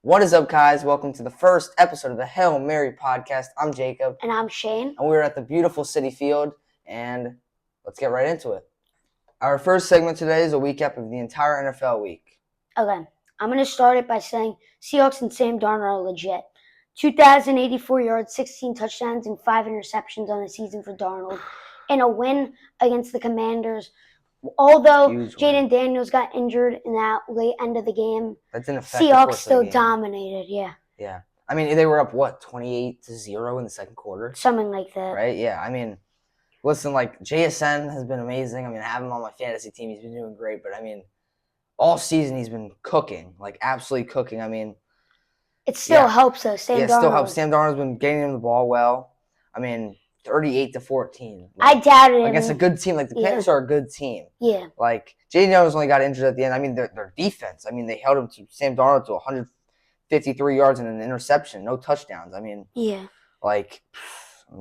What is up, guys? Welcome to the first episode of the Hail Mary podcast. I'm Jacob. And I'm Shane. And we're at the beautiful Citi Field, and let's get right into it. Our first segment today is a recap of the entire NFL week. Okay, I'm going to start it by saying Seahawks and Sam Darnold are legit. 2,084 yards, 16 touchdowns, and 5 interceptions on the season for Darnold. And a win against the Commanders. Although Jaden Daniels got injured in that late end of the game, that didn't affect Seahawks still dominated, yeah. Yeah. I mean, they were up, 28-0 in the second quarter? Something like that. Right? Yeah, I mean, listen, JSN has been amazing. I mean, I have him on my fantasy team. He's been doing great. But, I mean, all season he's been cooking, absolutely cooking. I mean, it still helps, though. Sam Darnold. It still helps. Sam Darnold's been getting him the ball well. I mean, 38-14. I doubted him. Against a good team. The Panthers are a good team. Yeah. Jaden Daniels only got injured at the end. I mean, their defense. I mean, they held him to Sam Darnold to 153 yards and an interception, no touchdowns. I mean, yeah. I'm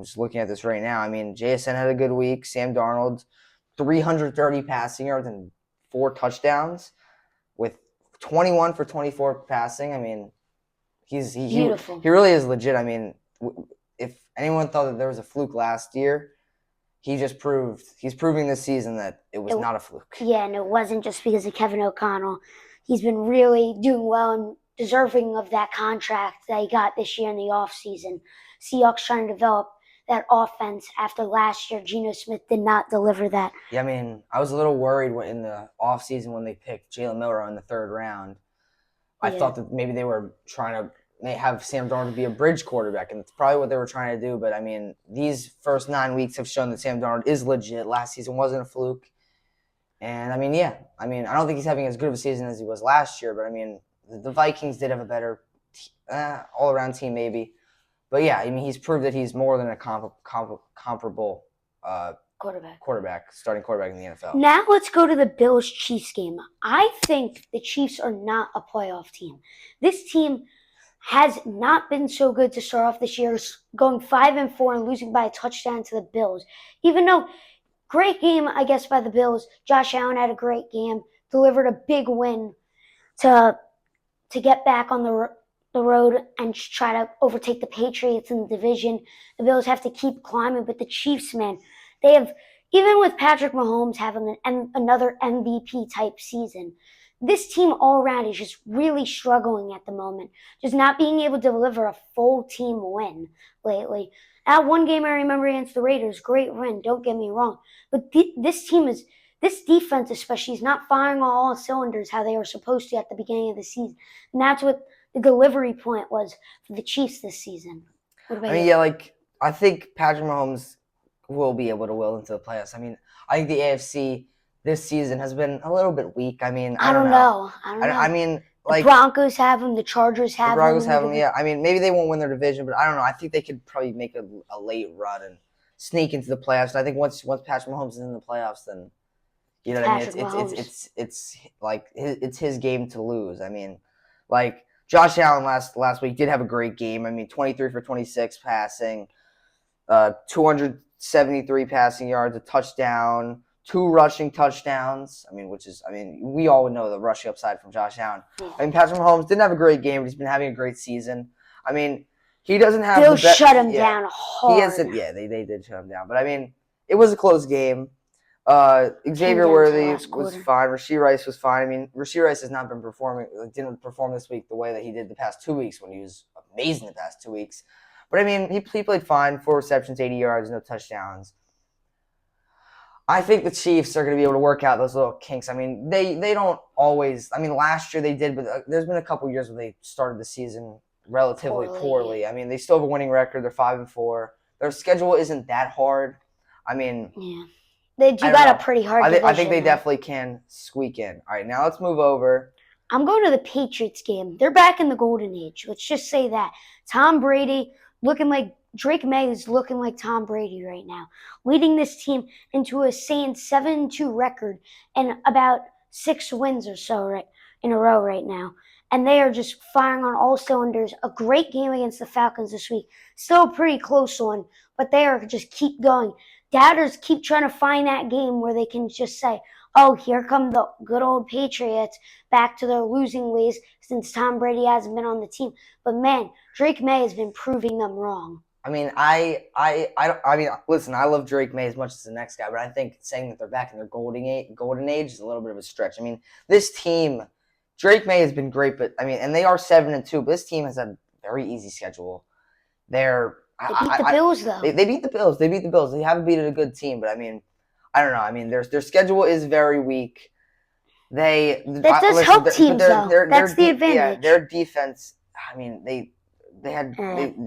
just looking at this right now. I mean, JSN had a good week. Sam Darnold, 330 passing yards and 4 touchdowns with 21 for 24 passing. I mean, beautiful. He really is legit. I mean, if anyone thought that there was a fluke last year, he's proving this season that it was not a fluke. Yeah, and it wasn't just because of Kevin O'Connell. He's been really doing well and deserving of that contract that he got this year in the offseason. Seahawks trying to develop that offense after last year. Geno Smith did not deliver that. Yeah, I mean, I was a little worried in the offseason when they picked Jalen Milroe in the third round. I thought that maybe they were trying to have Sam Darnold be a bridge quarterback, and it's probably what they were trying to do. But, I mean, these first 9 weeks have shown that Sam Darnold is legit. Last season wasn't a fluke. And, I mean, I don't think he's having as good of a season as he was last year. But, I mean, the Vikings did have a better all-around team maybe. But, yeah, I mean, he's proved that he's more than a comparable starting quarterback in the NFL. Now let's go to the Bills-Chiefs game. I think the Chiefs are not a playoff team. This team has not been so good to start off this year, going 5-4 and losing by a touchdown to the Bills. Even though, great game, I guess, by the Bills. Josh Allen had a great game, delivered a big win to get back on the road and try to overtake the Patriots in the division. The Bills have to keep climbing, but the Chiefs, man, they have, even with Patrick Mahomes having another MVP-type season, this team all around is just really struggling at the moment, just not being able to deliver a full team win lately. That one game I remember against the Raiders, great win, don't get me wrong. But this defense especially is not firing on all cylinders how they were supposed to at the beginning of the season. And that's what the delivery point was for the Chiefs this season. What about you? I think Patrick Mahomes will be able to will into the playoffs. I mean, I think the AFC this season has been a little bit weak. I mean, I don't know. I mean, the Broncos have them, the Chargers have them. The Broncos have them, yeah. I mean, maybe they won't win their division, but I don't know. I think they could probably make a late run and sneak into the playoffs. And I think once Patrick Mahomes is in the playoffs, then you know what I mean. It's his game to lose. I mean, Josh Allen last week did have a great game. I mean, 23 for 26 passing, 273 passing yards, a touchdown. 2 rushing touchdowns. I mean, we all know the rushing upside from Josh Allen. Yeah. I mean, Patrick Mahomes didn't have a great game, but he's been having a great season. I mean, he doesn't have They'll shut him down hard. They did shut him down. But, I mean, it was a close game. Xavier Worthy was fine. Rashee Rice was fine. I mean, Rashee Rice has not been didn't perform this week the way that he did the past 2 weeks when he was amazing the past 2 weeks. But, I mean, he played fine. 4 receptions, 80 yards, no touchdowns. I think the Chiefs are going to be able to work out those little kinks. I mean, they don't always – I mean, last year they did, but there's been a couple years where they started the season relatively poorly. I mean, they still have a winning record. They're 5-4. Their schedule isn't that hard. I mean – They do got a pretty hard division. I think they definitely can squeak in. All right, now let's move over. I'm going to the Patriots game. They're back in the golden age. Let's just say that. Tom Brady looking like – Drake May is looking like Tom Brady right now, leading this team into a insane 7-2 record and about 6 wins or so in a row right now. And they are just firing on all cylinders. A great game against the Falcons this week. Still a pretty close one, but they are just keep going. Doubters keep trying to find that game where they can just say, oh, here come the good old Patriots back to their losing ways since Tom Brady hasn't been on the team. But man, Drake May has been proving them wrong. I mean, listen, I love Drake May as much as the next guy, but I think saying that they're back in their golden age is a little bit of a stretch. I mean, this team, Drake May has been great, but I mean, and they are 7-2, but this team has a very easy schedule. They beat the Bills, though. They beat the Bills. They beat the Bills. They haven't beaten a good team, but I mean, I don't know. I mean, their schedule is very weak. That does help teams, though. That's the advantage. Yeah, their defense. I mean,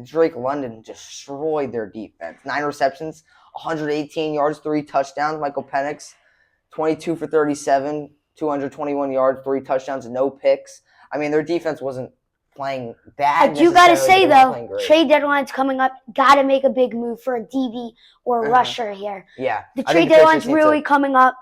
Drake London destroyed their defense. 9 receptions, 118 yards, 3 touchdowns. Michael Penix, 22 for 37, 221 yards, 3 touchdowns, no picks. I mean, their defense wasn't playing bad. I do got to say, though, trade deadline's coming up. Got to make a big move for a DB or a rusher here. Yeah. The trade deadline's really coming up.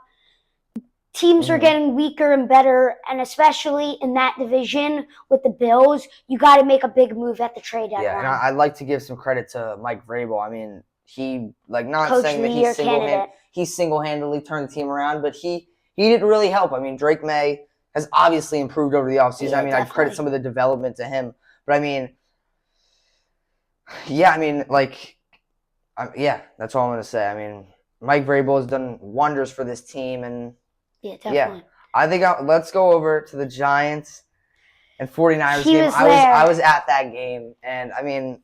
Teams are getting weaker and better, and especially in that division with the Bills, you got to make a big move at the trade deadline. Yeah, and I'd like to give some credit to Mike Vrabel. I mean, he Coach saying that he single-handedly turned the team around, but he didn't really help. I mean, Drake May has obviously improved over the offseason. Yeah, I mean, I credit some of the development to him, but I mean, that's all I'm going to say. I mean, Mike Vrabel has done wonders for this team, and yeah, definitely. I think let's go over to the Giants and 49ers game. I was at that game, and I mean,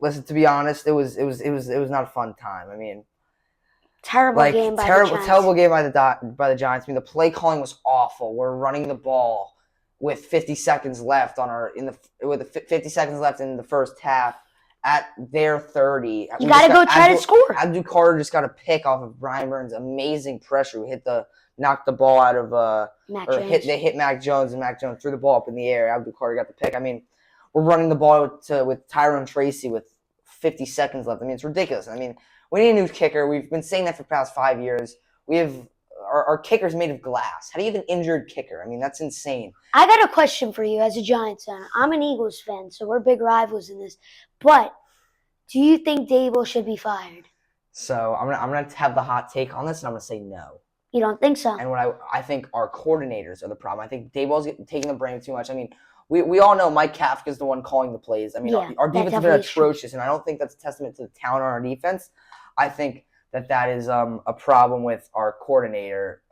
listen, to be honest, it was not a fun time. I mean, terrible game by the Giants. Terrible game by the Giants. I mean, the play calling was awful. We're running the ball with 50 seconds left in the first half at their 30. You got to go try to score. Abdul Carter just got a pick off of Brian Burns. Amazing pressure. We knocked the ball out of they hit Mac Jones, and Mac Jones threw the ball up in the air. Abdul Carter got the pick. I mean, we're running the ball with Tyrone Tracy with 50 seconds left. I mean, it's ridiculous. I mean, we need a new kicker. We've been saying that for the past 5 years. We have our kicker's made of glass. How do you have an injured kicker? I mean, that's insane. I got a question for you as a Giants fan. I'm an Eagles fan, so we're big rivals in this. But do you think Dable should be fired? So I'm gonna have the hot take on this, and I'm gonna say no. You don't think so? And I think our coordinators are the problem. I think Daboll's taking the blame too much. I mean, we all know Mike Kafka's the one calling the plays. I mean, our defense has been atrocious, and I don't think that's a testament to the talent on our defense. I think that is a problem with our coordinator,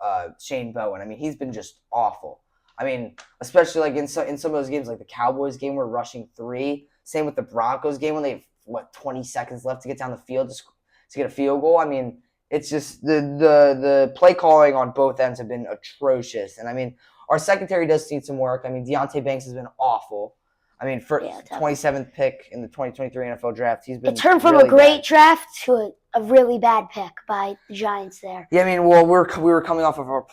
Shane Bowen. I mean, he's been just awful. I mean, especially like in some of those games, like the Cowboys game, we're rushing 3. Same with the Broncos game when they have 20 seconds left to get down the field to get a field goal. I mean, it's just the play calling on both ends have been atrocious. And I mean, our secondary does need some work. I mean, Deonte Banks has been awful. I mean, 27th pick in the 2023 NFL draft, he's been. It turned from really a great bad draft to a really bad pick by the Giants there. Yeah, I mean, well, we were coming off of our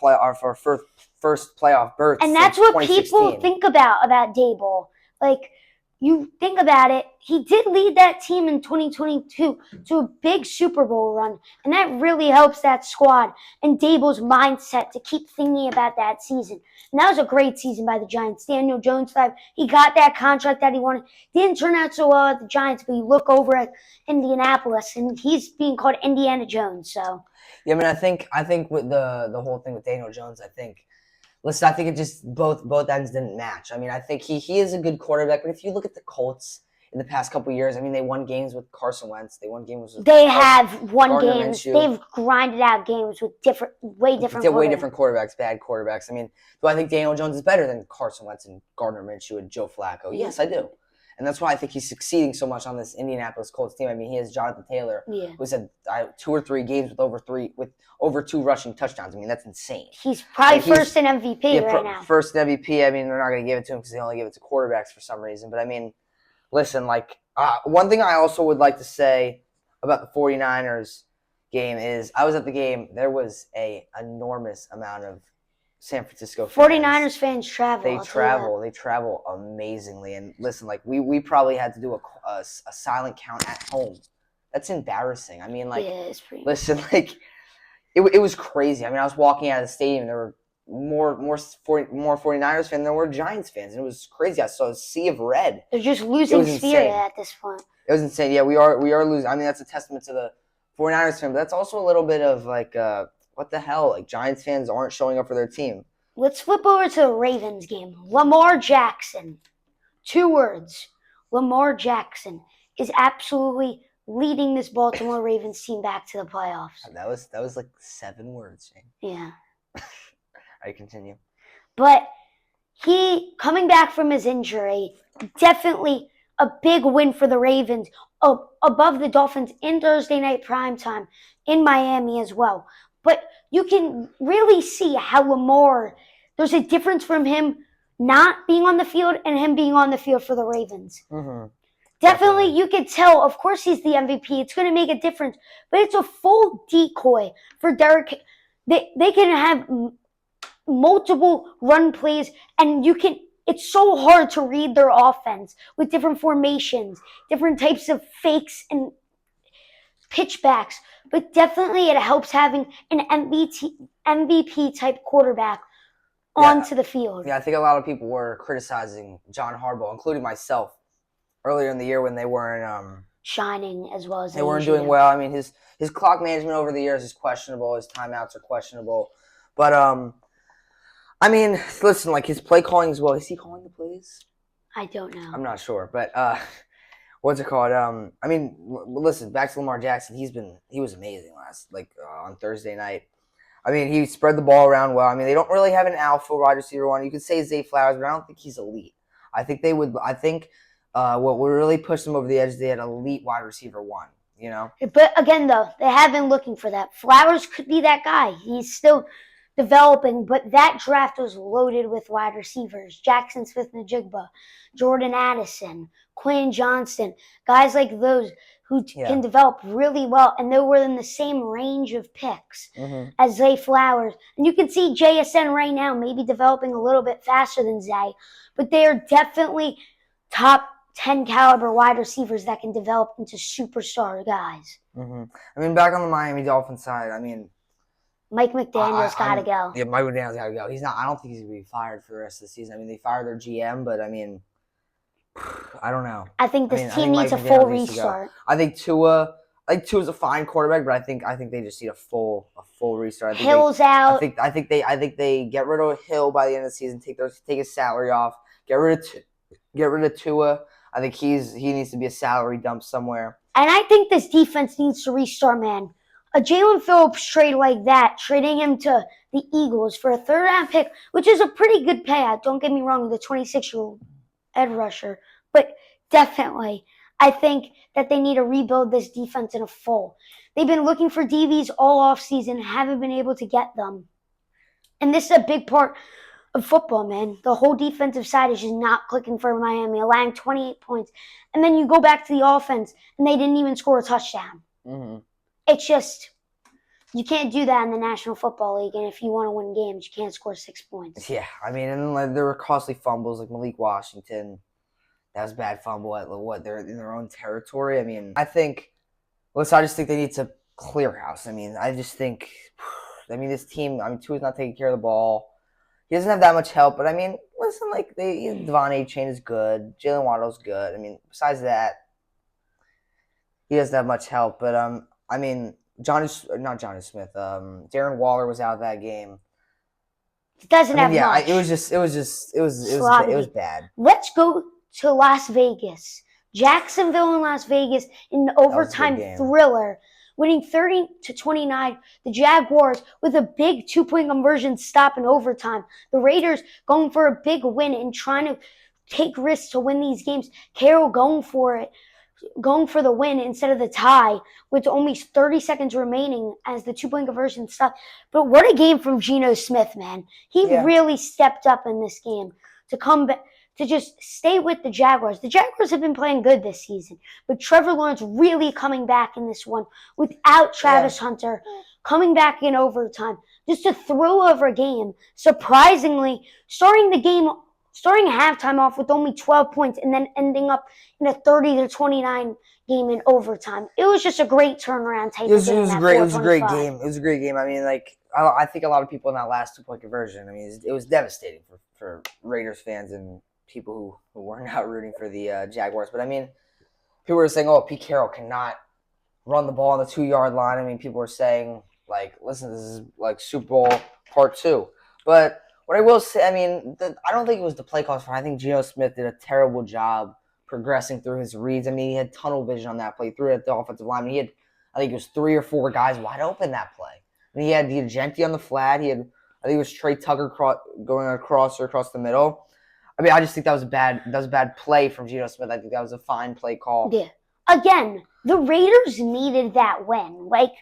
first playoff berth, and that's what people think about Dable. Like, you think about it, he did lead that team in 2022 to a big Super Bowl run, and that really helps that squad and Dable's mindset to keep thinking about that season. And that was a great season by the Giants. Daniel Jones, he got that contract that he wanted. Didn't turn out so well at the Giants, but you look over at Indianapolis, and he's being called Indiana Jones. So yeah, I mean, I think with the whole thing with Daniel Jones, I think it just both ends didn't match. I mean, I think he is a good quarterback, but if you look at the Colts in the past couple of years, I mean, they won games with Carson Wentz. They won games with have won games. Minshew. They've grinded out games with way different quarterbacks, bad quarterbacks. I mean, do I think Daniel Jones is better than Carson Wentz and Gardner Minshew and Joe Flacco? Yes, I do. And that's why I think he's succeeding so much on this Indianapolis Colts team. I mean, he has Jonathan Taylor, who's had 2 or 3 games with over 2 rushing touchdowns. I mean, that's insane. He's probably first in MVP right now. First in MVP. I mean, they're not going to give it to him because they only give it to quarterbacks for some reason. But I mean, listen, one thing I also would like to say about the 49ers game is I was at the game. There was a enormous amount of San Francisco fans. 49ers fans travel. They travel amazingly. And listen, we probably had to do a silent count at home. That's embarrassing. I mean, it's pretty. Listen, it was crazy. I mean, I was walking out of the stadium. There were more 49ers fans than there were Giants fans, and it was crazy. I saw a sea of red. They're just losing spirit at this point. It was insane. Yeah, we are losing. I mean, that's a testament to the 49ers fan, but that's also a little bit of what the hell? Like, Giants fans aren't showing up for their team. Let's flip over to the Ravens game. Lamar Jackson. 2 words. Lamar Jackson is absolutely leading this Baltimore Ravens team back to the playoffs. That was like 7 words, Shane. Yeah. I continue. But he, coming back from his injury, definitely a big win for the Ravens above the Dolphins in Thursday night primetime in Miami as well. But you can really see how Lamar, there's a difference from him not being on the field and him being on the field for the Ravens. Mm-hmm. Definitely, you could tell, of course he's the MVP. It's going to make a difference. But it's a full decoy for Derek. They can have multiple run plays, and it's so hard to read their offense with different formations, different types of fakes and pitchbacks. But definitely it helps having an MVP type quarterback onto the field. Yeah, I think a lot of people were criticizing John Harbaugh, including myself, earlier in the year when they weren't shining as well as they weren't doing well. I mean, his clock management over the years is questionable. His timeouts are questionable. But I mean, listen, like his play calling as well. Is he calling the plays? I don't know. I'm not sure, but what's it called? I mean, listen, back to Lamar Jackson. He was amazing on Thursday night. I mean, he spread the ball around well. I mean, they don't really have an alpha wide receiver one. You could say Zay Flowers, but I don't think he's elite. I think what would really push them over the edge, they had elite wide receiver one, you know? But again, though, they have been looking for that. Flowers could be that guy. He's still developing, but that draft was loaded with wide receivers. Jackson Smith-Njigba, Jordan Addison, Quinn Johnston, guys like those who can develop really well, and they were in the same range of picks as Zay Flowers. And you can see JSN right now maybe developing a little bit faster than Zay, but they are definitely top 10 caliber wide receivers that can develop into superstar guys. I mean, back on the Miami Dolphins side, I mean, Mike McDaniel's got to go. Yeah, Mike McDaniel's got to go. He's not. I don't think he's going to be fired for the rest of the season. I mean, they fired their GM, but I mean, I don't know. I think this team needs a full restart. I think Tua's a fine quarterback, but I think they just need a full restart. Hill's out. I think they get rid of Hill by the end of the season. Take his salary off. Get rid of Tua. I think he needs to be a salary dump somewhere. And I think this defense needs to restart, man. A Jalen Phillips trade like that, trading him to the Eagles for a third-round pick, which is a pretty good payout. Don't get me wrong, the 26-year-old edge rusher. But definitely, I think that they need to rebuild this defense in a full. They've been looking for DBs all offseason, haven't been able to get them. And this is a big part of football, man. The whole defensive side is just not clicking for Miami, allowing 28 points. And then you go back to the offense, and they didn't even score a touchdown. It's just, you can't do that in the National Football League, and if you want to win games, you can't score 6 points. Yeah, I mean, and there were costly fumbles like Malik Washington. That was a bad fumble at they're in their own territory. I mean, I just think they need to clear house. I mean, this team, Tua's not taking care of the ball. He doesn't have that much help, but I mean, listen, Devon A-Chain is good. Jalen Waddle's good. I mean, besides that, he doesn't have much help. But I mean, Darren Waller was out that game. He doesn't have much. It was bad. Let's go to Las Vegas. Jacksonville and Las Vegas in an overtime thriller, winning 30-29. The Jaguars with a big 2-point conversion stop in overtime. The Raiders going for a big win and trying to take risks to win these games. Carroll going for the win instead of the tie with only 30 seconds remaining as the 2-point conversion stopped. But what a game from Geno Smith, man. He really stepped up in this game to come back, to just stay with the Jaguars. The Jaguars have been playing good this season, but Trevor Lawrence really coming back in this one without Travis Hunter coming back in overtime just to throw over a game. Surprisingly, starting halftime off with only 12 points and then ending up in a 30-29 game in overtime. It was just a great turnaround type of game. It was a great game. I mean, I think a lot of people in that last 2-point conversion, I mean, it was devastating for Raiders fans and people who weren't out rooting for the Jaguars. But I mean, people were saying, Pete Carroll cannot run the ball on the 2-yard line. I mean, people were saying Like, listen, this is like Super Bowl Part 2. But what I will say, I mean, I don't think it was the play calls. I think Geno Smith did a terrible job progressing through his reads. I mean, he had tunnel vision on that play, threw it at the offensive line. He had, I think it was 3 or 4 guys wide open that play. And he had Genti on the flat. He had, I think it was Trey Tucker going across the middle. I mean, I just think that was a bad play from Geno Smith. I think that was a fine play call. Yeah. Again, the Raiders needed that win. Like,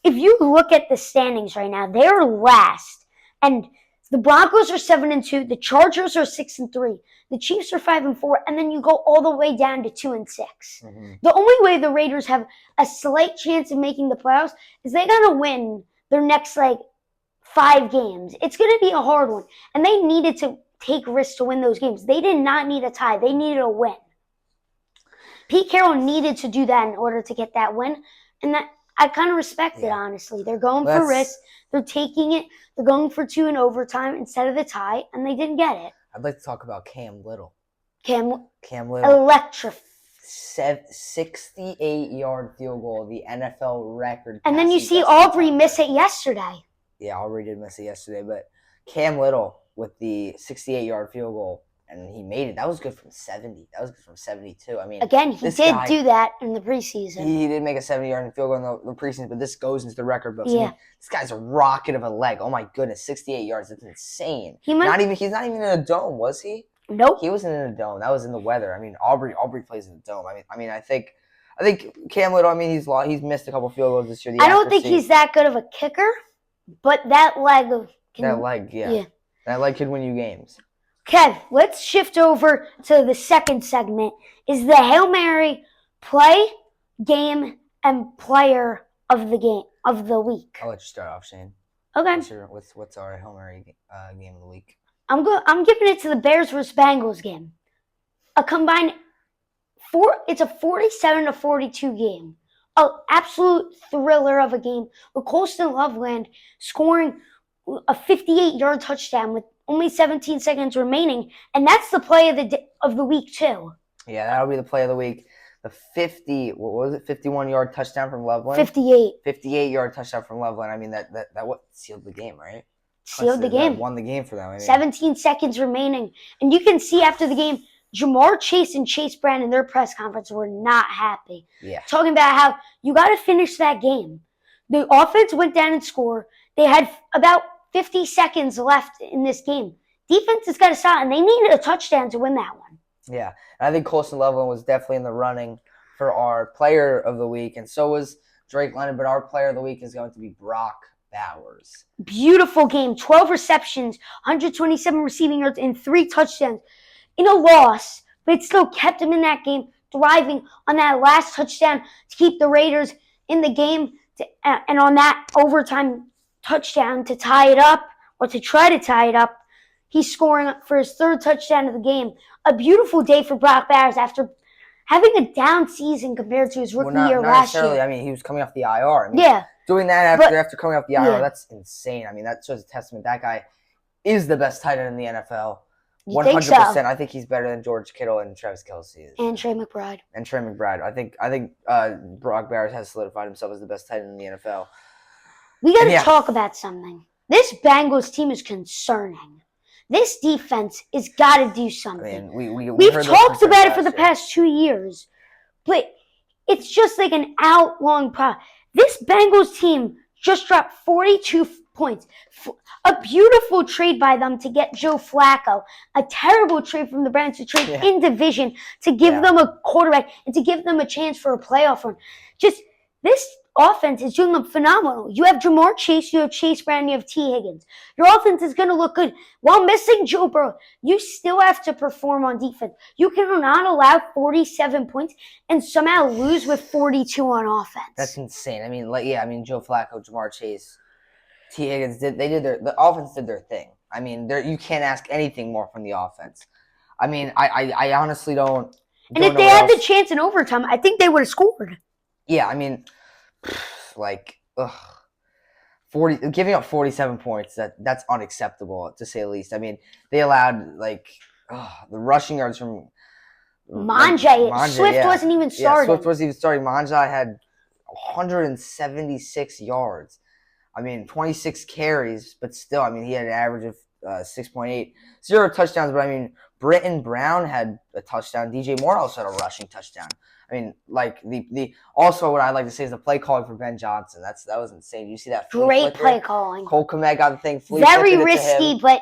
if you look at the standings right now, they're last. And the Broncos are 7-2, the Chargers are 6-3, the Chiefs are 5-4, and then you go all the way down to 2-6. Mm-hmm. The only way the Raiders have a slight chance of making the playoffs is they gotta win their next 5 games. It's gonna be a hard one, and they needed to take risks to win those games. They did not need a tie; they needed a win. Pete Carroll needed to do that in order to get that win, and that I kind of respect it, honestly. They're going for risk. They're taking it. They're going for 2 in overtime instead of the tie, and they didn't get it. I'd like to talk about Cam Little. Cam Little. Electric. 68-yard field goal, the NFL record. And then you see Aubrey miss it yesterday. Yeah, Aubrey did miss it yesterday, but Cam Little with the 68-yard field goal, and he made it. That was good from 70. That was good from 72. I mean, again, he did do that in the preseason. He did make a 70-yard field goal in the preseason, but this goes into the record books. Yeah. I mean, this guy's a rocket of a leg. Oh my goodness, 68 yards. That's insane. He's not even in a dome, was he? Nope. He wasn't in a dome. That was in the weather. I mean, Aubrey plays in the dome. I think Cam Little, he's missed a couple field goals this year. I don't think he's that good of a kicker, but that leg that leg could win you games. Kev, let's shift over to the second segment. Is the Hail Mary play, game, and player of the game of the week? I'll let you start off, Shane. Okay. What's our Hail Mary game of the week? I'm giving it to the Bears versus Bengals game. A combined it's a 47-42 game. An absolute thriller of a game with Colston Loveland scoring a 58-yard touchdown with only 17 seconds remaining, and that's the play of the week too. Yeah, that'll be the play of the week. The 51-yard touchdown from Loveland. 58-yard touchdown from Loveland. I mean, that what sealed the game, right? Sealed the game. Won the game for them. 17 seconds remaining. And you can see after the game, Jamar Chase and Chase Brown in their press conference were not happy. Yeah. Talking about how you got to finish that game. The offense went down and scored. They had about 50 seconds left in this game. Defense has got to stop, and they needed a touchdown to win that one. Yeah. And I think Colston Loveland was definitely in the running for our player of the week, and so was Drake London, but our player of the week is going to be Brock Bowers. Beautiful game. 12 receptions, 127 receiving yards, and 3 touchdowns in a loss, but it still kept him in that game, thriving on that last touchdown to keep the Raiders in the game, and on that overtime touchdown to tie it up, or to try to tie it up. He's scoring for his 3rd touchdown of the game. A beautiful day for Brock Bowers after having a down season compared to his rookie year last year. He was coming off the IR. Yeah. Doing that after coming off the IR, that's insane. That shows a testament. That guy is the best tight end in the NFL. 100%. Think so? I think he's better than George Kittle and Travis Kelce. And Trey McBride. I think Brock Bowers has solidified himself as the best tight end in the NFL. We got to talk about something. This Bengals team is concerning. This defense has got to do something. We've talked about it for the past 2 years, but it's just like an out-long problem. This Bengals team just dropped 42 points. A beautiful trade by them to get Joe Flacco. A terrible trade from the Browns to trade in division to give them a quarterback and to give them a chance for a playoff run. Just this offense is doing them phenomenal. You have Jamar Chase, you have Chase Brown, you have T. Higgins. Your offense is going to look good. While missing Joe Burrow, you still have to perform on defense. You cannot allow 47 points and somehow lose with 42 on offense. That's insane. Joe Flacco, Jamar Chase, T. Higgins, the offense did their thing. You can't ask anything more from the offense. I honestly don't. And if they had the chance in overtime, I think they would have scored. Yeah, giving up 47 points, that's unacceptable, to say the least. They allowed the rushing yards from Manja. Swift wasn't even starting. Swift wasn't even starting. Manja had 176 yards. I mean, 26 carries, but still, I mean, he had an average of 6.8. 0 touchdowns, but I mean, Britton Brown had a touchdown. DJ Moore also had a rushing touchdown. I mean, like the also what I'd like to say is the play calling for Ben Johnson. That was insane. You see that Great play calling. Cole Kmet got the thing. Very risky, but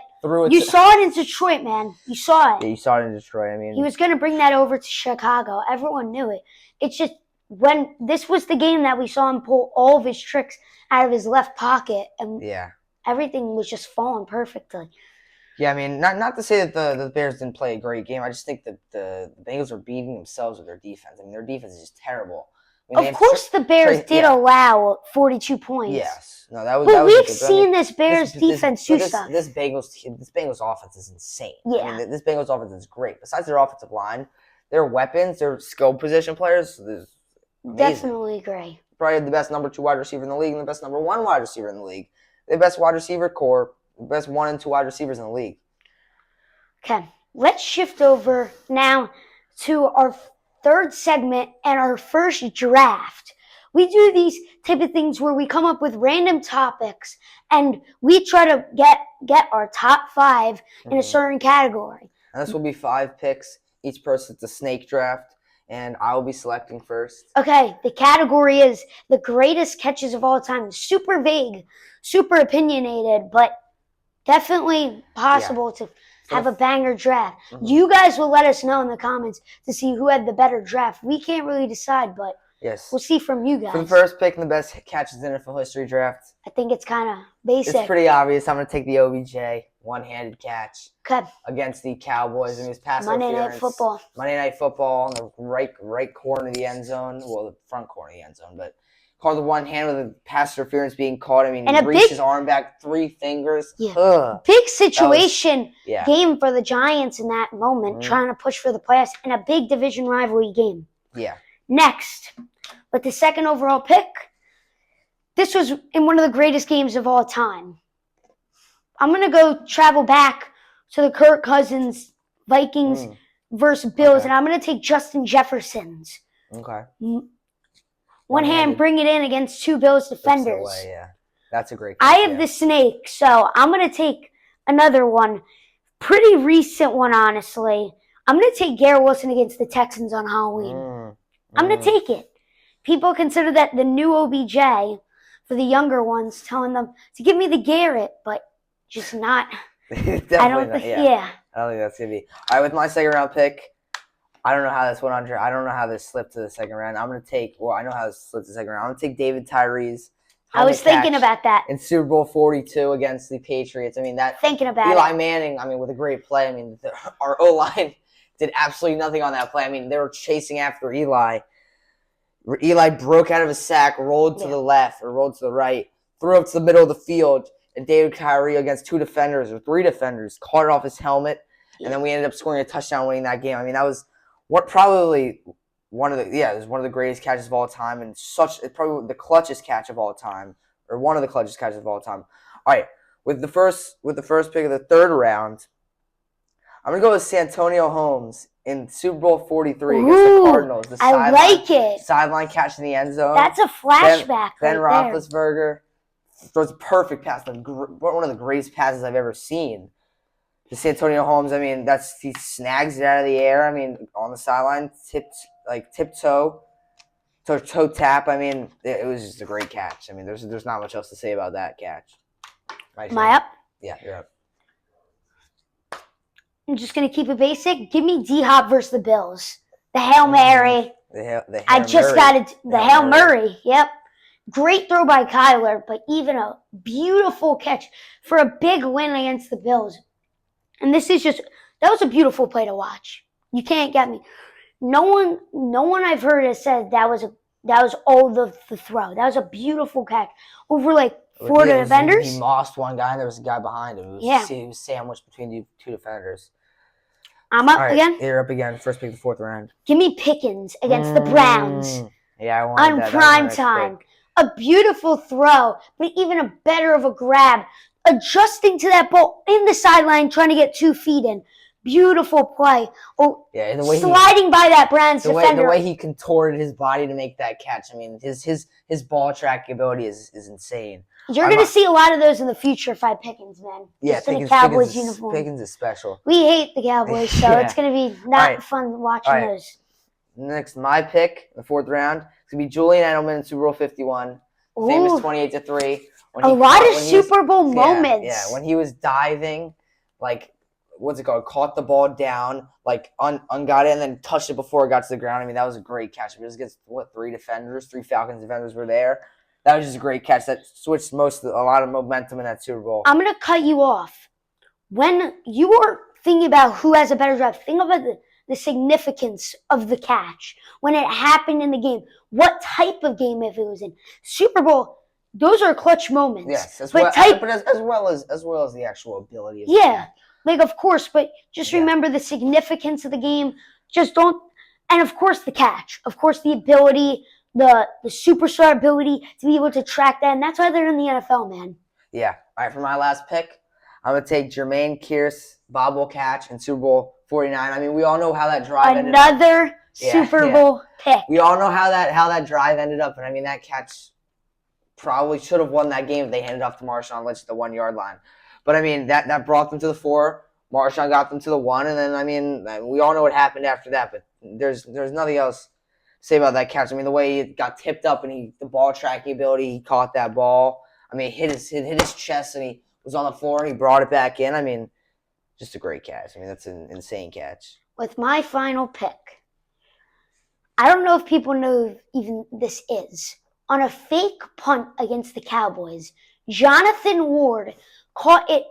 you saw it in Detroit, man. You saw it. Yeah, you saw it in Detroit. I mean, he was going to bring that over to Chicago. Everyone knew it. It's just when this was the game that we saw him pull all of his tricks out of his left pocket, and everything was just falling perfectly. Yeah, I mean, not to say that the Bears didn't play a great game. I just think that the Bengals were beating themselves with their defense. I mean, their defense is just terrible. I mean, of course, the Bears did allow 42 points. Yes, no, that was. But we've seen this Bears defense do stuff. This Bengals offense is insane. Yeah, I mean, this Bengals offense is great. Besides their offensive line, their weapons, their skill position players, is amazing. Definitely great. Probably the best number 2 wide receiver in the league and the best number 1 wide receiver in the league. The best wide receiver core. The best 1 and 2 wide receivers in the league. Okay, let's shift over now to our third segment and our first draft. We do these type of things where we come up with random topics and we try to get our top 5 in a certain category. And this will be 5 picks. Each person's a snake draft, and I will be selecting first. Okay, the category is the greatest catches of all time. Super vague, super opinionated, but definitely possible to have a banger draft. You guys will let us know in the comments to see who had the better draft. We can't really decide, but we'll see from you guys. For the first pick in the best catches in NFL history draft, I think it's kind of basic. It's pretty obvious. I'm going to take the OBJ one-handed catch Okay. against the Cowboys in his pass Monday interference. Monday Night Football in the right corner of the end zone. Well, the front corner of the end zone, but called the one hand with the pass interference being caught. I mean, he reached his arm back 3 fingers. Yeah. Ugh. Big situation game for the Giants in that moment, trying to push for the playoffs in a big division rivalry game. Yeah. Next, with the second overall pick, this was in one of the greatest games of all time. I'm going to go travel back to the Kirk Cousins Vikings versus Bills, and I'm going to take Justin Jefferson's. Okay. One hand, bring it in against 2 Bills defenders. That's a great catch. I have the snake, so I'm going to take another one. Pretty recent one, honestly. I'm going to take Garrett Wilson against the Texans on Halloween. I'm going to take it. People consider that the new OBJ for the younger ones, telling them to give me the Garrett, but just not. I don't think that's going to be. All right, with my second round pick, I don't know how this went on. I don't know how this slipped to the second round. I'm going to take, I know how this slipped to the second round. I'm going to take David Tyree's. I was thinking about that. In Super Bowl 42 against the Patriots. I mean, Eli Manning, I mean, with a great play. I mean, our O-line did absolutely nothing on that play. I mean, they were chasing after Eli. Eli broke out of his sack, rolled to the left or rolled to the right, threw up to the middle of the field, and David Tyree against 2 defenders or 3 defenders caught it off his helmet, and then we ended up scoring a touchdown winning that game. I mean, that was probably one of the greatest catches of all time, and probably the clutchest catch of all time, or one of the clutchest catches of all time. All right, with the first pick of the third round, I'm gonna go with Santonio Holmes in Super Bowl 43 against the Cardinals. I like it. Sideline catch in the end zone. That's a flashback. Ben Roethlisberger throws a perfect pass, one of the greatest passes I've ever seen. To Santonio Holmes, I mean, he snags it out of the air. I mean, on the sideline, tiptoe, toe tap. I mean, it was just a great catch. I mean, there's not much else to say about that catch. Am I up? Yeah, you're up. I'm just going to keep it basic. Give me D-Hop versus the Bills. The Hail Mary. The Hail Murray. Yep. Great throw by Kyler, but even a beautiful catch for a big win against the Bills. And that was a beautiful play to watch. You can't get me. No one I've heard has said that was all the throw. That was a beautiful catch over 4 defenders. He mossed one guy, and there was a guy behind him. He was sandwiched between the 2 defenders. I'm up again? You're up again. First pick of the 4th round. Give me Pickens against the Browns. Yeah, I wanted on prime time. A beautiful throw, but even a better of a grab. Adjusting to that ball in the sideline, trying to get 2 feet in. Beautiful play. Sliding by that Browns defender. The way he contorted his body to make that catch. I mean, his ball tracking ability is insane. You're going to see a lot of those in the future if I Pickens, man. Yeah, Just in a Cowboys uniform. Pickens is special. We hate the Cowboys, so it's going to be not fun watching those. Next, my pick, the 4th round, it's going to be Julian Edelman in Super Bowl 51. Famous 28-3. A lot of Super Bowl moments. Yeah, when he was diving, like, what's it called? Caught the ball down, like, ungot it, and then touched it before it got to the ground. I mean, that was a great catch. It was against, 3 defenders? 3 Falcons defenders were there. That was just a great catch. That switched a lot of momentum in that Super Bowl. I'm going to cut you off. When you are thinking about who has a better drive, think about the significance of the catch. When it happened in the game, what type of game if it was in. Super Bowl, those are clutch moments. Yes, as well as the actual ability of the catch. Like, of course, but just remember the significance of the game. Just don't, and of course the catch. Of course the ability, the superstar ability to be able to track that, and that's why they're in the NFL, man. Yeah. All right, for my last pick, I'm going to take Jermaine Kearse bobble catch in Super Bowl 49. I mean, we all know how that drive ended up. Another Super Bowl pick. We all know how that drive ended up, and I mean, that catch probably should have won that game if they handed off to Marshawn Lynch at the 1-yard line. But, I mean, that brought them to the 4. Marshawn got them to the 1, and then, I mean, we all know what happened after that, but there's nothing else to say about that catch. I mean, the way he got tipped up and the ball tracking ability, he caught that ball. I mean, hit his chest, and he was on the floor, and he brought it back in. I mean, just a great catch. I mean, that's an insane catch. With my final pick, I don't know if people know even this is. On a fake punt against the Cowboys, Jonathan Ward caught it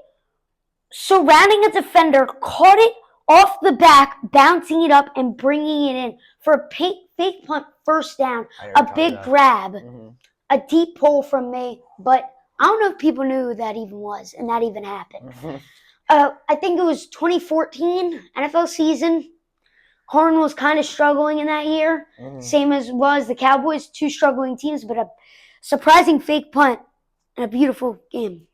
surrounding a defender, caught it off the back, bouncing it up and bringing it in for a fake punt first down, a big grab, a deep pull from May. But I don't know if people knew who that even was, and that even happened. I think it was 2014 NFL season. Horn was kind of struggling in that year, same as was the Cowboys, 2 struggling teams, but a surprising fake punt and a beautiful game.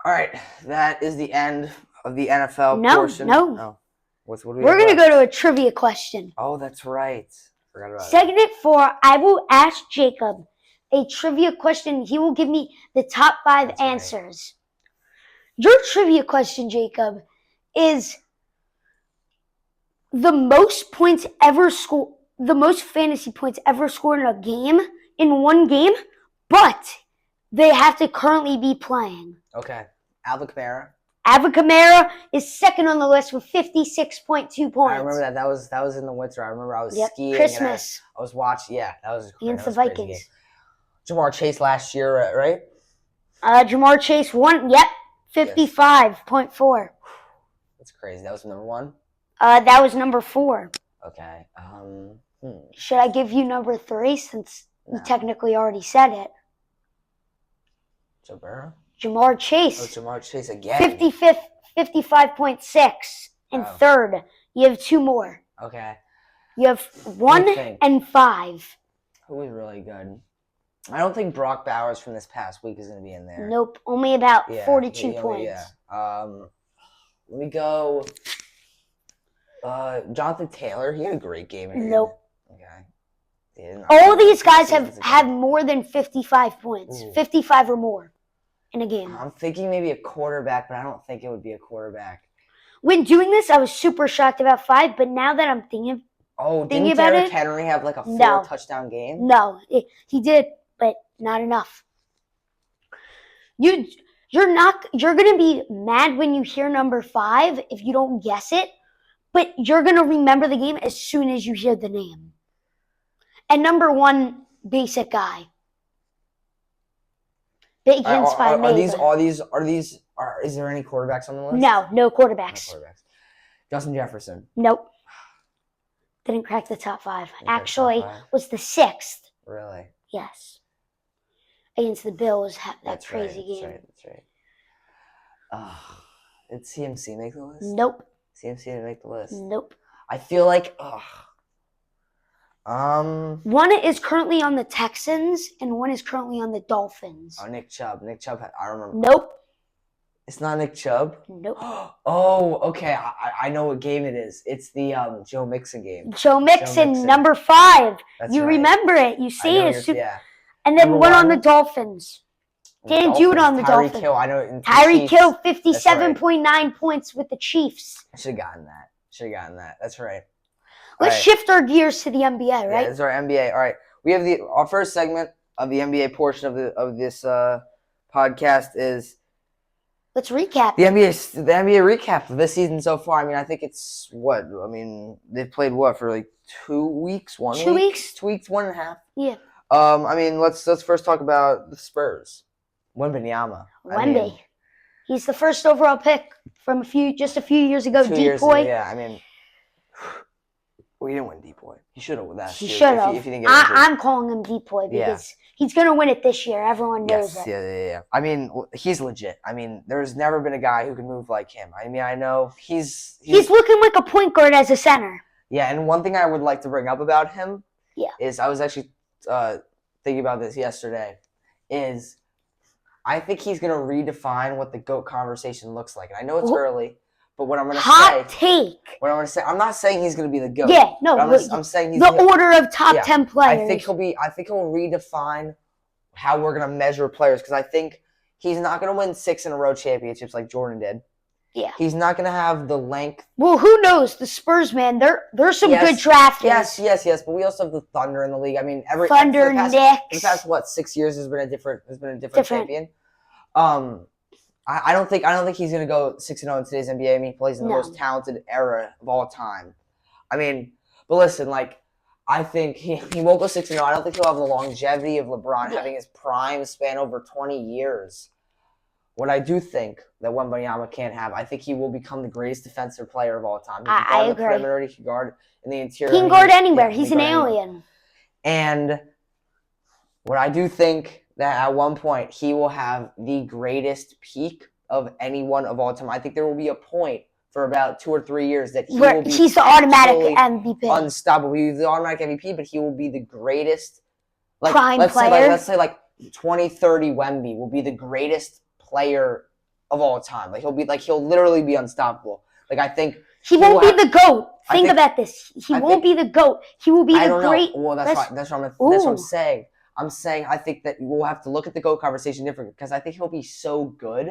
All right, that is the end of the NFL portion. No. What We're going to go to a trivia question. Oh, that's right. Forgot about Segment 4, I will ask Jacob a trivia question. He will give me the top 5 answers. Right. Your trivia question, Jacob, is the most fantasy points ever scored in one game, but they have to currently be playing. Okay. Alvin Kamara. Alvin Kamara is second on the list with 56.2 points. I remember that. That was in the winter. I remember I was skiing. Christmas. And I was watching. Yeah, that was against the Vikings. Jamar Chase last year, right? Jamar Chase won. Yep, 55.4. That's crazy. That was number 1. That was number 4. Okay. Should I give you number 3 since you technically already said it? Joe Burrow? Jamar Chase. Oh, Jamar Chase again. 55.6 and third. You have 2 more. Okay. You have 1 and 5. Who was really good? I don't think Brock Bowers from this past week is going to be in there. Nope. Only about 42 points. Yeah. Let me go. Jonathan Taylor. He had a great game. Nope. Okay. All these guys have more than 55 points. 55 or more in a game. I'm thinking maybe a quarterback, but I don't think it would be a quarterback. When doing this, I was super shocked about 5, but now that I'm thinking didn't Derrick Henry have like a 4-touchdown game? No, he did, but not enough. You're gonna be mad when you hear number 5 if you don't guess it, but you're gonna remember the game as soon as you hear the name. And number 1, basic guy. Big hints by me. Is there any quarterbacks on the list? No quarterbacks. No quarterbacks. Justin Jefferson. Nope. Didn't crack the top 5. Actually, was the 6th. Really? Yes. Against the Bills, that crazy game. That's right. Did CMC make the list? Nope. CMC didn't make the list. Nope. I feel like, 1 is currently on the Texans, and 1 is currently on the Dolphins. Oh, Nick Chubb. I remember. Nope. It's not Nick Chubb? Nope. Oh, okay. I know what game it is. It's the Joe Mixon game. Joe Mixon, number 5. That's you right. remember it. You say it. Yeah. And then Number 1 on the one. Dolphins. Didn't do it on the Dolphins. Tyreek Hill, I know. Tyreek Hill, 57.9 points with the Chiefs. Should have gotten that. That's right. Let's shift our gears to the NBA, right? Yeah, this is our NBA. All right, we have our first segment of the NBA portion of this podcast is. Let's recap the NBA recap of this season so far. I mean, I think it's what? I mean, they've played what for like 2 weeks, 1 week? 2 weeks? 2 weeks, 1.5. Yeah. I mean, let's first talk about the Spurs. Wembanyama. Wemby. He's the first overall pick from just a few years ago. 2 years Depoy. ago, yeah, I mean, we didn't win Depoy. He should have. He should have. If he didn't get injured. I'm calling him Depoy because he's going to win it this year. Everyone knows it. Yeah. I mean, he's legit. I mean, there's never been a guy who can move like him. I mean, I know he's looking like a point guard as a center. Yeah, and one thing I would like to bring up about him is I was actually thinking about this yesterday is I think he's going to redefine what the GOAT conversation looks like. And I know it's early, but what I'm going to say... Hot take. What I'm going to say... I'm not saying he's going to be the GOAT. Yeah, no. I'm saying he's the order of top 10 players. I think he'll redefine how we're going to measure players because I think he's not going to win 6 in a row championships like Jordan did. Yeah. He's not going to have the length. Well, who knows? The Spurs, man, there's some good drafters. Yes. But we also have the Thunder in the league. I mean, Knicks. The past what 6 years has been a different champion. I don't think he's going to go 6-0 in today's NBA. I mean, he plays in the most talented era of all time. I mean, but listen, like I think he won't go 6-0. I don't think he'll have the longevity of LeBron having his prime span over 20 years. What I do think that Wembanyama can't have, I think he will become the greatest defensive player of all time. He can guard the perimeter, he can guard in the interior. He can guard anywhere. He's an alien. And what I do think that at one point he will have the greatest peak of anyone of all time. I think there will be a point for about 2 or 3 years that he's the automatic MVP. Unstoppable. He's the automatic MVP, but he will be the greatest prime player. Let's say 2030 Wemby will be the greatest player of all time. He'll literally be unstoppable. I think he won't be the GOAT. Think about this. He won't be the GOAT. He will be the great. Well, that's what I'm saying. I'm saying I think that we'll have to look at the GOAT conversation differently because I think he'll be so good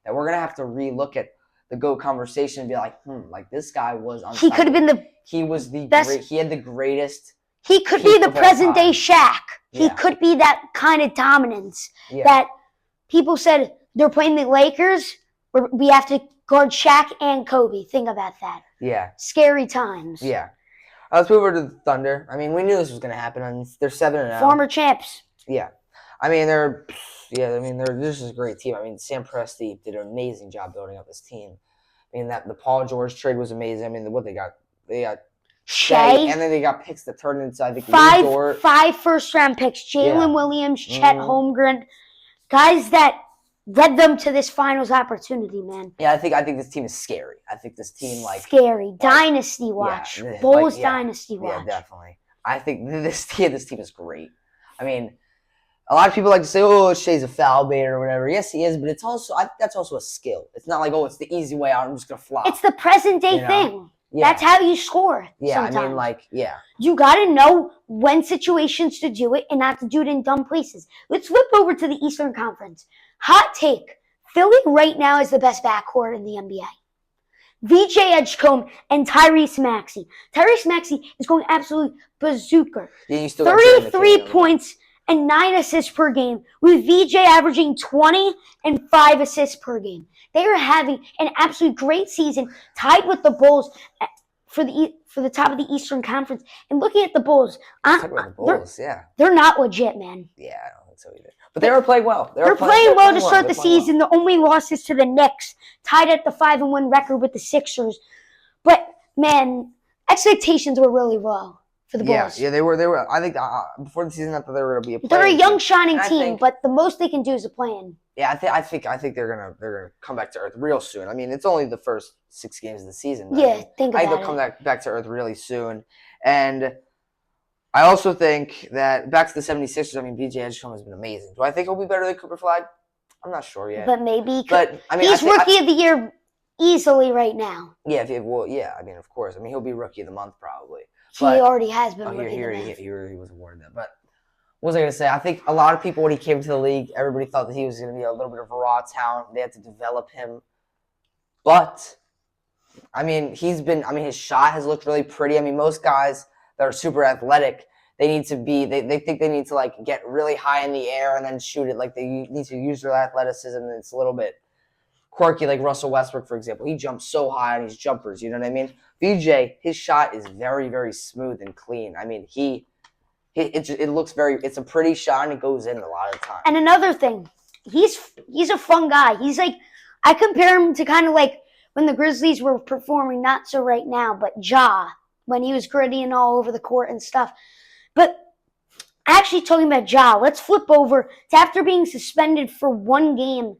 that we're gonna have to relook at the GOAT conversation and be like, this guy was unstoppable. He could have been he was the best. He had the greatest. He could be the present day Shaq. He could be that kind of dominance that people said. They're playing the Lakers. We have to guard Shaq and Kobe. Think about that. Yeah. Scary times. Yeah. Let's move over to the Thunder. I mean, we knew this was going to happen. They're 7-0. Former champs. Yeah. I mean, they're this is a great team. I mean, Sam Presti did an amazing job building up this team. I mean, the Paul George trade was amazing. I mean, what they got Shea, and then they got picks that turned into I think 5 first-round picks. Jalen Williams, Chet Holmgren, guys that led them to this finals opportunity, man. Yeah, I think this team is scary. I think this team scary dynasty watch, Bulls dynasty watch. Yeah, definitely. I think this team is great. I mean, a lot of people like to say, "Oh, Shea's a foul baiter or whatever." Yes, he is, but it's also that's also a skill. It's not like, "Oh, it's the easy way out. I'm just gonna flop." It's the present day thing. Yeah. That's how you score. Yeah, sometimes. I mean, You got to know when situations to do it and not to do it in dumb places. Let's flip over to the Eastern Conference. Hot take. Philly right now is the best backcourt in the NBA. VJ Edgecombe and Tyrese Maxey. Tyrese Maxey is going absolutely bazooka. Yeah, you still 33 points and 9 assists per game, with VJ averaging 20 and 5 assists per game. They are having an absolutely great season, tied with the Bulls for the top of the Eastern Conference. And looking at the Bulls, they're not legit, man. Yeah, I don't think so either. But they were playing well. They're playing well to start the season. The only losses to the Knicks, tied at the 5-1 record with the Sixers. But man, expectations were really low for the Bulls. Yeah, they were. I think before the season, I thought they were going to be a play-in. They're a young, shining team, but the most they can do is a play-in. Yeah, I think they're gonna come back to earth real soon. I mean, it's only the first 6 games of the season. Yeah, I think about it. They'll come back to earth really soon, and I also think that back to the 76ers. I mean, VJ Edgecombe has been amazing. Do I think he'll be better than Cooper Flag? I'm not sure yet. But maybe. But I mean, he's rookie of the year easily right now. Yeah, I mean, of course. I mean, he'll be rookie of the month probably. He already has been rookie of the month. He was awarded that, but. What was I going to say? I think a lot of people, when he came to the league, everybody thought that he was going to be a little bit of a raw talent. They had to develop him. But, I mean, his shot has looked really pretty. I mean, most guys that are super athletic, they think they need to, like, get really high in the air and then shoot it. Like, they need to use their athleticism, and it's a little bit quirky, like Russell Westbrook, for example. He jumps so high on his jumpers, you know what I mean? BJ, his shot is very, very smooth and clean. I mean, it looks it's a pretty shot, and it goes in a lot of the time. And another thing, he's a fun guy. He's like, I compare him to kind of like when the Grizzlies were performing, not so right now, but Ja, when he was gritty and all over the court and stuff. But actually talking about Ja, let's flip over to after being suspended for one game.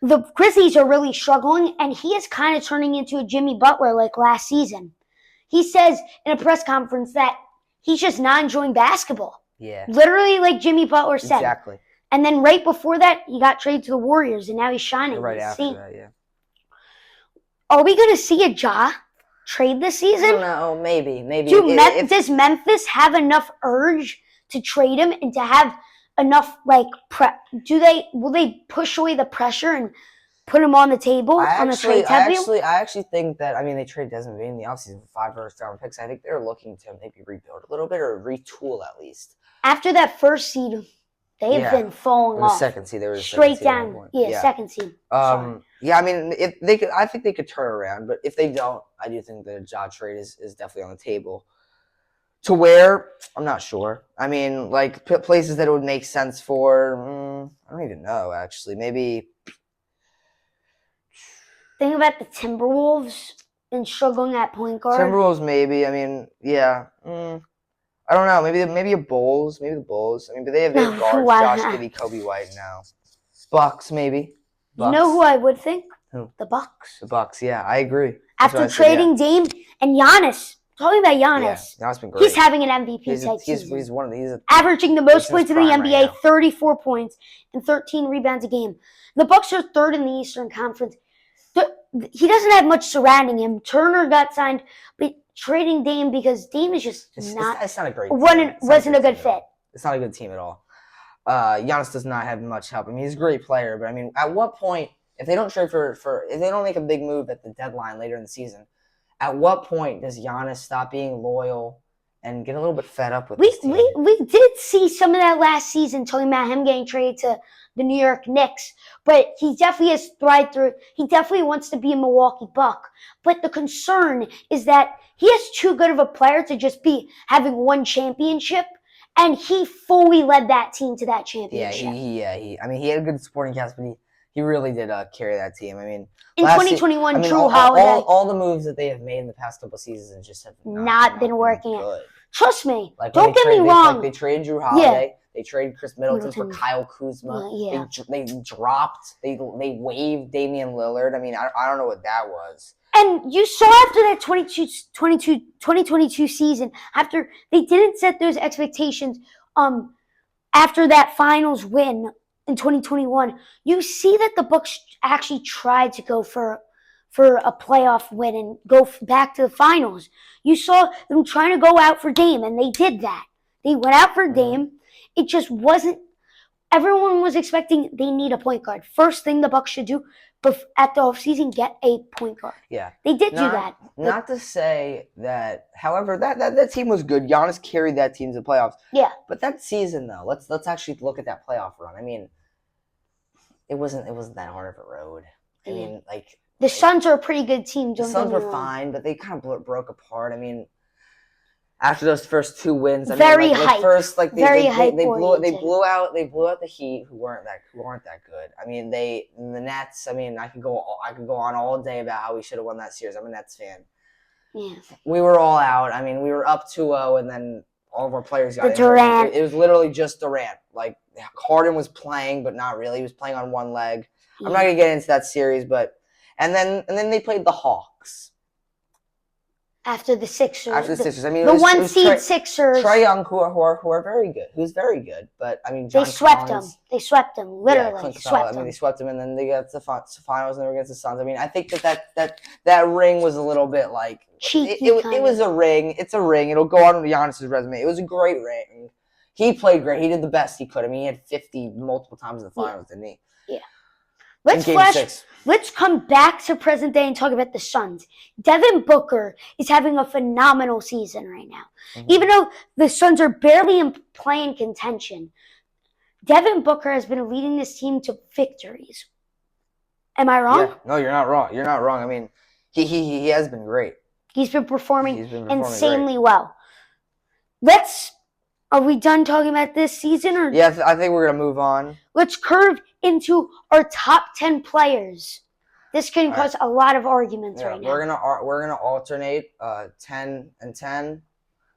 The Grizzlies are really struggling, and he is kind of turning into a Jimmy Butler like last season. He says in a press conference that he's just not enjoying basketball. Yeah. Literally like Jimmy Butler said. Exactly. And then right before that, he got traded to the Warriors, and now he's shining. Right after that, yeah. Are we going to see a Ja trade this season? I don't know. Maybe. Does Memphis have enough urge to trade him and to have enough, like, will they push away the pressure and put him on the table on the trade table? I actually think that, I mean, they traded Desmond Bane in the offseason for 5 first-round picks. I think they're looking to maybe rebuild a little bit or retool at least. After that first seed, they've been falling off. Second seed. They were straight down. Second seed. Yeah, I mean, I think they could turn around, but if they don't, I do think that a Ja trade is definitely on the table. To where, I'm not sure. I mean, like, places that it would make sense for, I don't even know, actually. Maybe. Think about the Timberwolves and struggling at point guard. Timberwolves, maybe. I mean, yeah. I don't know. Maybe a Bulls. Maybe the Bulls. I mean, but they have guards. Josh Giddey, Kobe White now. Bucks, maybe. Bucks. You know who I would think? Who? The Bucks. The Bucks, yeah. I agree. After trading Dame and Giannis. Talking about Giannis. Yeah, Giannis been great. He's having an MVP type season. He's averaging the most points in the NBA, 34 points and 13 rebounds a game. The Bucks are third in the Eastern Conference. He doesn't have much surrounding him. Turner got signed, but trading Dame because Dame is just it's not a great team. Wasn't a good fit. It's not a good team at all. Giannis does not have much help. I mean, he's a great player, but I mean, at what point, if they don't trade if they don't make a big move at the deadline later in the season, at what point does Giannis stop being loyal and get a little bit fed up with this team? We did see some of that last season, talking about him getting traded to the New York Knicks, but he definitely has thrived through it. He definitely wants to be a Milwaukee Buck. But the concern is that he is too good of a player to just be having one championship, and he fully led that team to that championship. I mean, he had a good supporting cast, but he really did carry that team. I mean, in 2021, Drew Holiday. All the moves that they have made in the past couple seasons just have not been working out. Trust me. Like, don't get me wrong. They traded Drew Holiday. Yeah. They traded Chris Middleton for Kyle Kuzma. Yeah. They waived Damian Lillard. I mean, I don't know what that was. And you saw after that 2022 season, after they didn't set those expectations, after that finals win in 2021, you see that the Bucks actually tried to go for a playoff win and go back to the finals. You saw them trying to go out for Dame, and they did that. They went out for Dame. It just wasn't. Everyone was expecting they need a point guard. First thing the Bucks should do at the offseason, get a point guard. Yeah. They did do that. Not to say that, however, that team was good. Giannis carried that team to the playoffs. Yeah. But that season, though, let's actually look at that playoff run. I mean, it wasn't that hard of a road. I mean, like, the Suns are a pretty good team. The Suns were fine, but they kind of broke apart. I mean, after those first 2 wins, I very mean, hype. First, like, they blew out the Heat, who weren't that good. I mean, the Nets. I mean, I could go on all day about how we should have won that series. I'm a Nets fan. Yeah. We were all out. I mean, we were up 2-0, and then all of our players got injured. Durant. It was literally just Durant. Like, Harden was playing, but not really. He was playing on one leg. Yeah. I'm not gonna get into that series, but and then they played the Hawks. After the Sixers. I mean, the one seed Sixers. Trae Young, who are very good. Who's very good, but I mean, They swept them, literally. I mean, they swept them, and then they got to the finals, and they were against the Suns. I mean, I think that ring was a little bit like cheeky. It was a ring. It's a ring. It'll go on Giannis's resume. It was a great ring. he played great. He did the best he could. I mean, he had 50 multiple times in the finals, didn't he? Yeah. In Game 6. Let's come back to present day and talk about the Suns. Devin Booker is having a phenomenal season right now. Mhm. Even though the Suns are barely in playing contention, Devin Booker has been leading this team to victories. Am I wrong? Yeah. No, you're not wrong. You're not wrong. I mean, he has been great. He's been performing insanely great. well. Are we done talking about this season? Or Yeah, I think we're going to move on. let's curve into our top 10 players. This can cause a lot of arguments right now. We're gonna alternate 10 and 10,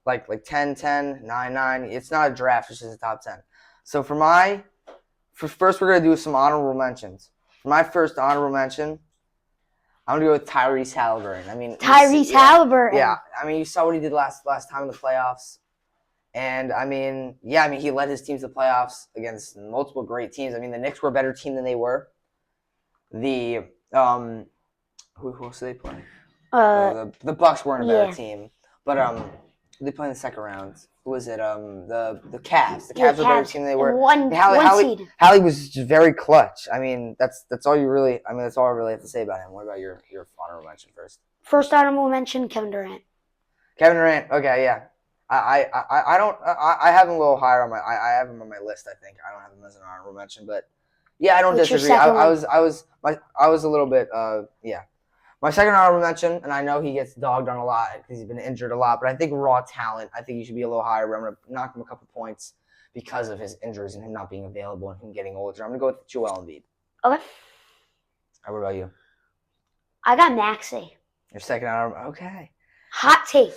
like 10, 10, 9, 9. It's not a draft, it's just a top 10. So first we're gonna do some honorable mentions. For my first honorable mention, I'm gonna go with Tyrese Halliburton. I mean, Tyrese Halliburton. Yeah, I mean, you saw what he did last time in the playoffs, and I mean, he led his team to the playoffs against multiple great teams. I mean, the Knicks were a better team than they were. Who else did they play? The Bucks weren't a better team, but they played in the second round. Who was it? The Cavs. The Cavs were a better team than they were. One seed. Hallie was just very clutch. I mean, that's all you really. I mean, that's all I really have to say about him. What about your honorable mention first? First honorable mention, Kevin Durant. Kevin Durant. Okay, yeah. I have him a little higher on I have him on my list. I think I don't have him as an honorable mention, but yeah, I don't disagree. I was a little bit yeah. My second honorable mention, and I know he gets dogged on a lot because he's been injured a lot, but I think raw talent, I think he should be a little higher. But I'm going to knock him a couple points because of his injuries and him not being available and him getting older. I'm going to go with Joel Embiid. Okay. What about you? I got Maxey. Your second honorable, okay. Hot take.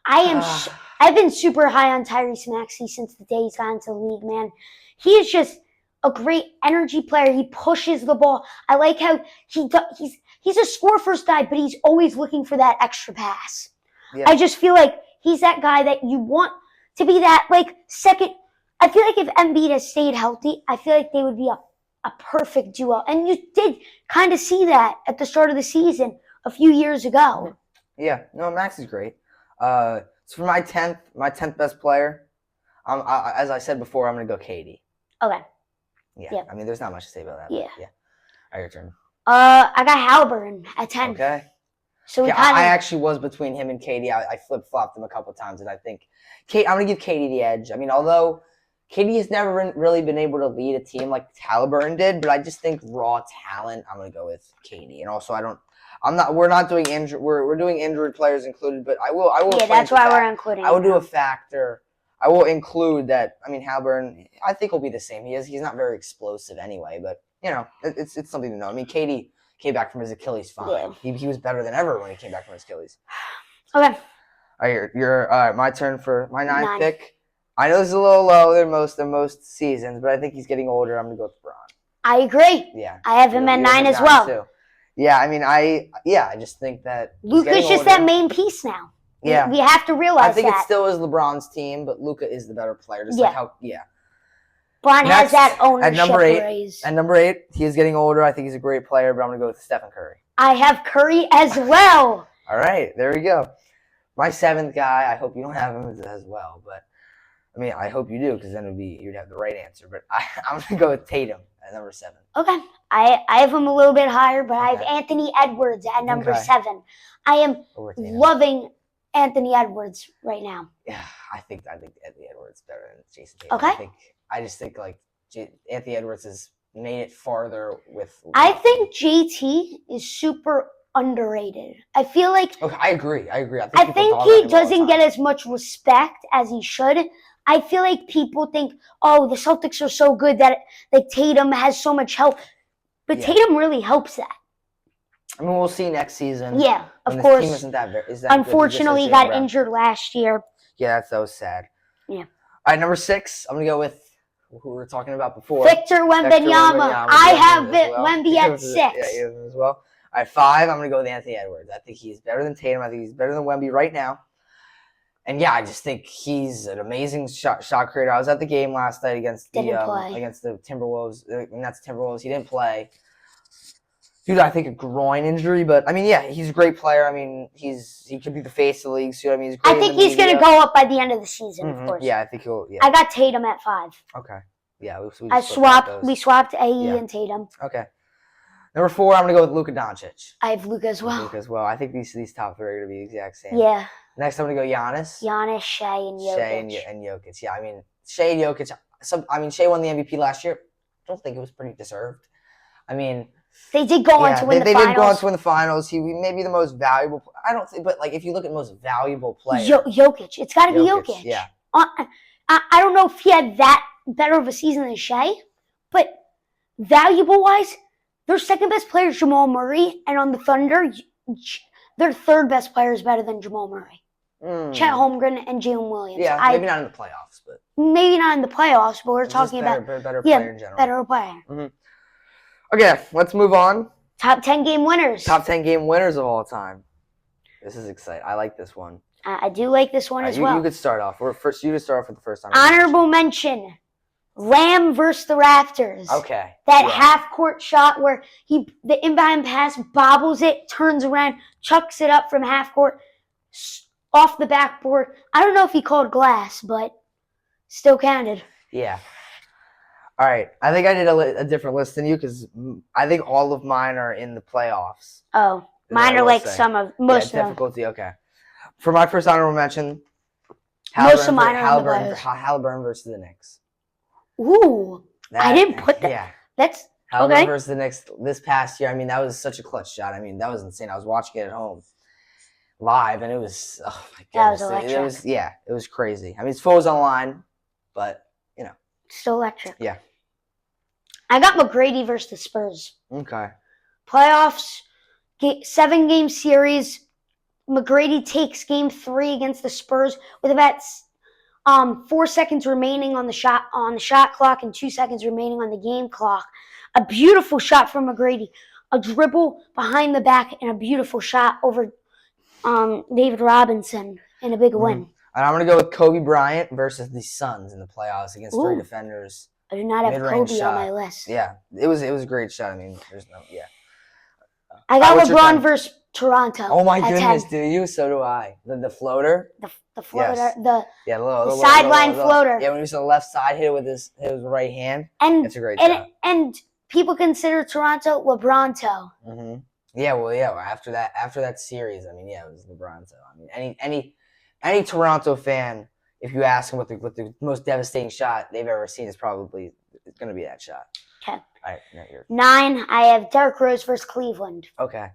I've been super high on Tyrese Maxey since the day he's got into the league, man. He is just a great energy player. He pushes the ball. I like how he's a score-first guy, but he's always looking for that extra pass. Yeah. I just feel like he's that guy that you want to be that, second. I feel like if Embiid has stayed healthy, I feel like they would be a perfect duo. And you did kind of see that at the start of the season a few years ago. Yeah. No, Max is great. So for my 10th best player, as I said before, I'm going to go KD. Okay. Yeah. Yep. I mean, there's not much to say about that. Yeah. Yeah. All right, your turn. I got Halliburton at 10. Okay. So I actually was between him and KD. I flip-flopped him a couple of times, and I think I'm going to give KD the edge. I mean, although KD has never really been able to lead a team like Halliburton did, but I just think raw talent, I'm going to go with KD. And also, we're not doing injured. We're doing injured players included, but I will. Yeah, that's why we're including. I will do a factor. I will include that. I mean, Halliburton, I think he'll be the same. He's not very explosive anyway, but it's something to know. I mean, KD came back from his Achilles fine. Yeah. He was better than ever when he came back from his Achilles. Okay. All right, my turn for my ninth pick. I know this is a little low than most seasons, but I think he's getting older. I'm gonna go with LeBron. I agree. Yeah. I have him at 9 as well. Too. Yeah, I mean, I just think that Luka's just that main piece now. Yeah, we have to realize that. I think it still is LeBron's team, but Luka is the better player. Just like how, LeBron has that ownership. At number 8, he is getting older. I think he's a great player, but I'm going to go with Stephen Curry. I have Curry as well. All right, there we go. My 7th guy, I hope you don't have him as well, but I mean, I hope you do because then you'd have the right answer. But I'm going to go with Tatum at number 7. Okay. I have him a little bit higher, but I have Anthony Edwards at number 7. I am loving Anthony Edwards right now. Yeah, I think Anthony Edwards is better than Jason Tatum. Okay. I just think Anthony Edwards has made it farther with. I think JT is super underrated. I feel like. Okay, I agree. I think he doesn't get as much respect as he should. I feel like people think, oh, the Celtics are so good that Tatum has so much help, but Tatum really helps that. I mean, we'll see next season. Yeah, of course. Team isn't that unfortunately, he got injured last year. Yeah, that was sad. Yeah. All right, number 6, I'm going to go with who we were talking about before. Victor Wembanyama. I have Wemby at 6. Yeah, he has as well. All right, 5, I'm going to go with Anthony Edwards. I think he's better than Tatum. I think he's better than Wemby right now. And yeah, I just think he's an amazing shot creator. I was at the game last night against the Timberwolves. And that's Timberwolves. He didn't play Dude, I think a groin injury, but I mean, yeah, he's a great player. I mean, he could be the face of the league. So I mean, he's great. I think he's going to go up by the end of the season, of course. Yeah, I think he'll. Yeah. I got Tatum at 5. Okay. Yeah, We swapped AE and Tatum. Okay. Number 4, I'm gonna go with Luka Doncic. I have Luka as well. I think these top 3 are gonna be the exact same. Yeah. Next, I'm gonna go Giannis. Shea, and Jokic. And Jokic. Yeah, I mean Shea and Jokic. Shea won the MVP last year. I don't think it was pretty deserved. I mean, they did go on to win the finals. They did go on to win the finals. He may be the most valuable. I don't think, but like if you look at most valuable player, Jokic. It's got to be Jokic. Yeah. I don't know if he had that better of a season than Shea, but valuable wise, their second best player is Jamal Murray, and on the Thunder, their third best player is better than Jamal Murray. Chet Holmgren and Jalen Williams. Yeah, maybe not in the playoffs, but maybe not in the playoffs. But we're talking about better player in general. Better player. Mm-hmm. Okay, let's move on. Top 10 game winners. Top 10 game winners of all time. This is exciting. I like this one. I do like this one as well. You could start off. You could start off with the first time. Honorable mention. Lamb versus the Raptors. Okay. That half-court shot where the inbound pass bobbles it, turns around, chucks it up from half-court, off the backboard. I don't know if he called glass, but still counted. Yeah. All right. I think I did a different list than you because I think all of mine are in the playoffs. Oh. Mine are like most of them. Difficulty, okay. For my first honorable mention, most of mine are in the playoffs. Halliburton versus the Knicks. Ooh. I didn't put that. Yeah. That's Halliburton versus the Knicks this past year. I mean, that was such a clutch shot. I mean, that was insane. I was watching it at home live, and it was, oh my goodness. That was electric. It was crazy. I mean, his phone was online, but, you know. Still electric. Yeah. I got McGrady versus the Spurs. Okay. Playoffs, 7-game series. McGrady takes game 3 against the Spurs with about 4 seconds remaining on the shot clock and 2 seconds remaining on the game clock. A beautiful shot from McGrady. A dribble behind the back and a beautiful shot over David Robinson in a big win. And I'm going to go with Kobe Bryant versus the Suns in the playoffs against 3 defenders. I do not have Kobe on my list. Yeah, it was a great shot. I mean, there's no, yeah. I got LeBron versus Toronto. Oh my goodness, do you? So do I. The floater. The floater. Yes. The sideline floater. Yeah, when he was on the left side, hit it with his right hand. And it's a great shot. And people consider Toronto LeBronto. Mm-hmm. Yeah, well, yeah. After that series, I mean, yeah, it was LeBronto. I mean, any Toronto fan, if you ask them what the most devastating shot they've ever seen, is probably going to be that shot. Okay. All right, 9. I have Derrick Rose versus Cleveland. Okay.